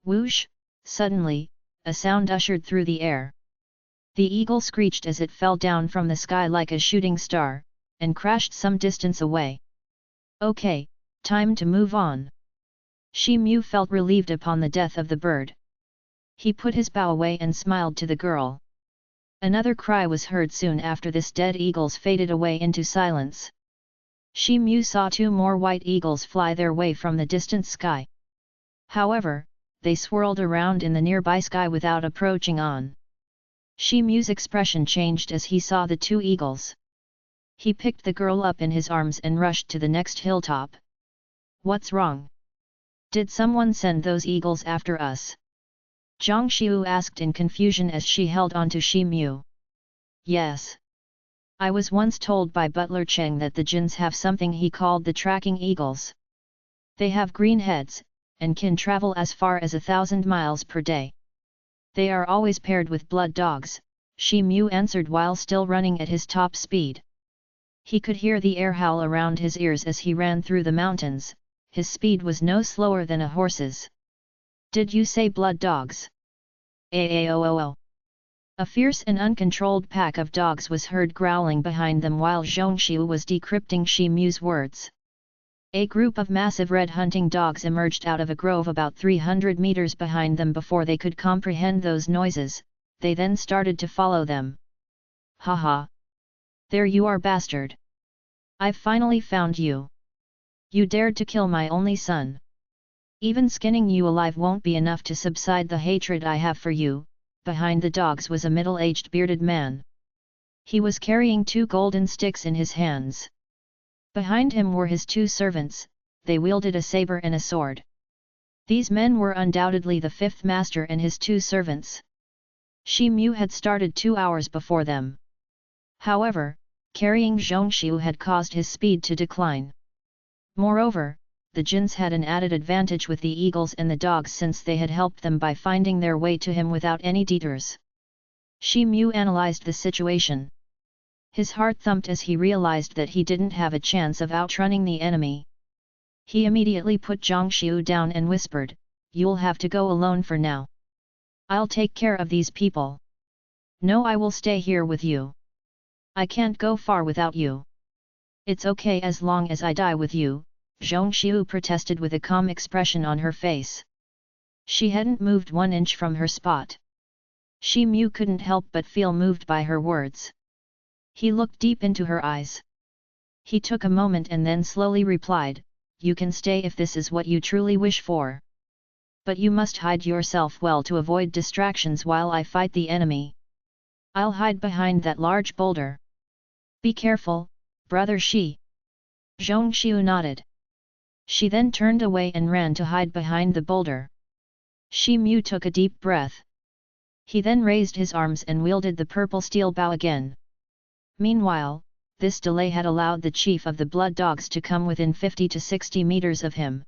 Whoosh! Suddenly, a sound ushered through the air. The eagle screeched as it fell down from the sky like a shooting star, and crashed some distance away. Okay, time to move on. Shi Mu felt relieved upon the death of the bird. He put his bow away and smiled to the girl. Another cry was heard soon after this. Dead eagles faded away into silence. Shi Mu saw 2 more white eagles fly their way from the distant sky. However, they swirled around in the nearby sky without approaching on. Shi Mu's expression changed as he saw the 2 eagles. He picked the girl up in his arms and rushed to the next hilltop. What's wrong? Did someone send those eagles after us? Zhang Xiu asked in confusion as she held on to Shi Mu. Yes. I was once told by Butler Cheng that the Jins have something he called the tracking eagles. They have green heads, and can travel as far as 1,000 miles per day. They are always paired with blood dogs, Shi Mu answered while still running at his top speed. He could hear the air howl around his ears as he ran through the mountains. His speed was no slower than a horse's. Did you say blood dogs? Aoo. A fierce and uncontrolled pack of dogs was heard growling behind them while Zhongxiu was decrypting Shi Mu's words. A group of massive red hunting dogs emerged out of a grove about 300 meters behind them. Before they could comprehend those noises, they then started to follow them. Haha! There you are, bastard! I've finally found you! You dared to kill my only son! Even skinning you alive won't be enough to subside the hatred I have for you. Behind the dogs was a middle-aged bearded man. He was carrying 2 golden sticks in his hands. Behind him were his 2 servants, they wielded a saber and a sword. These men were undoubtedly the 5th master and his 2 servants. Shi Mu had started 2 hours before them. However, carrying Zhongxiu had caused his speed to decline. Moreover, the Jins had an added advantage with the eagles and the dogs since they had helped them by finding their way to him without any detours. Shi Mu analyzed the situation. His heart thumped as he realized that he didn't have a chance of outrunning the enemy. He immediately put Zhongxiu down and whispered, "You'll have to go alone for now. I'll take care of these people." "No, I will stay here with you. I can't go far without you." "It's okay as long as I die with you," Zhongxiu protested with a calm expression on her face. She hadn't moved 1 inch from her spot. Shi Mu couldn't help but feel moved by her words. He looked deep into her eyes. He took a moment and then slowly replied, "You can stay if this is what you truly wish for. But you must hide yourself well to avoid distractions while I fight the enemy. I'll hide behind that large boulder. Be careful, brother Shi." Zhongxiu nodded. She then turned away and ran to hide behind the boulder. Shi Mu took a deep breath. He then raised his arms and wielded the purple steel bow again. Meanwhile, this delay had allowed the chief of the blood dogs to come within 50 to 60 meters of him.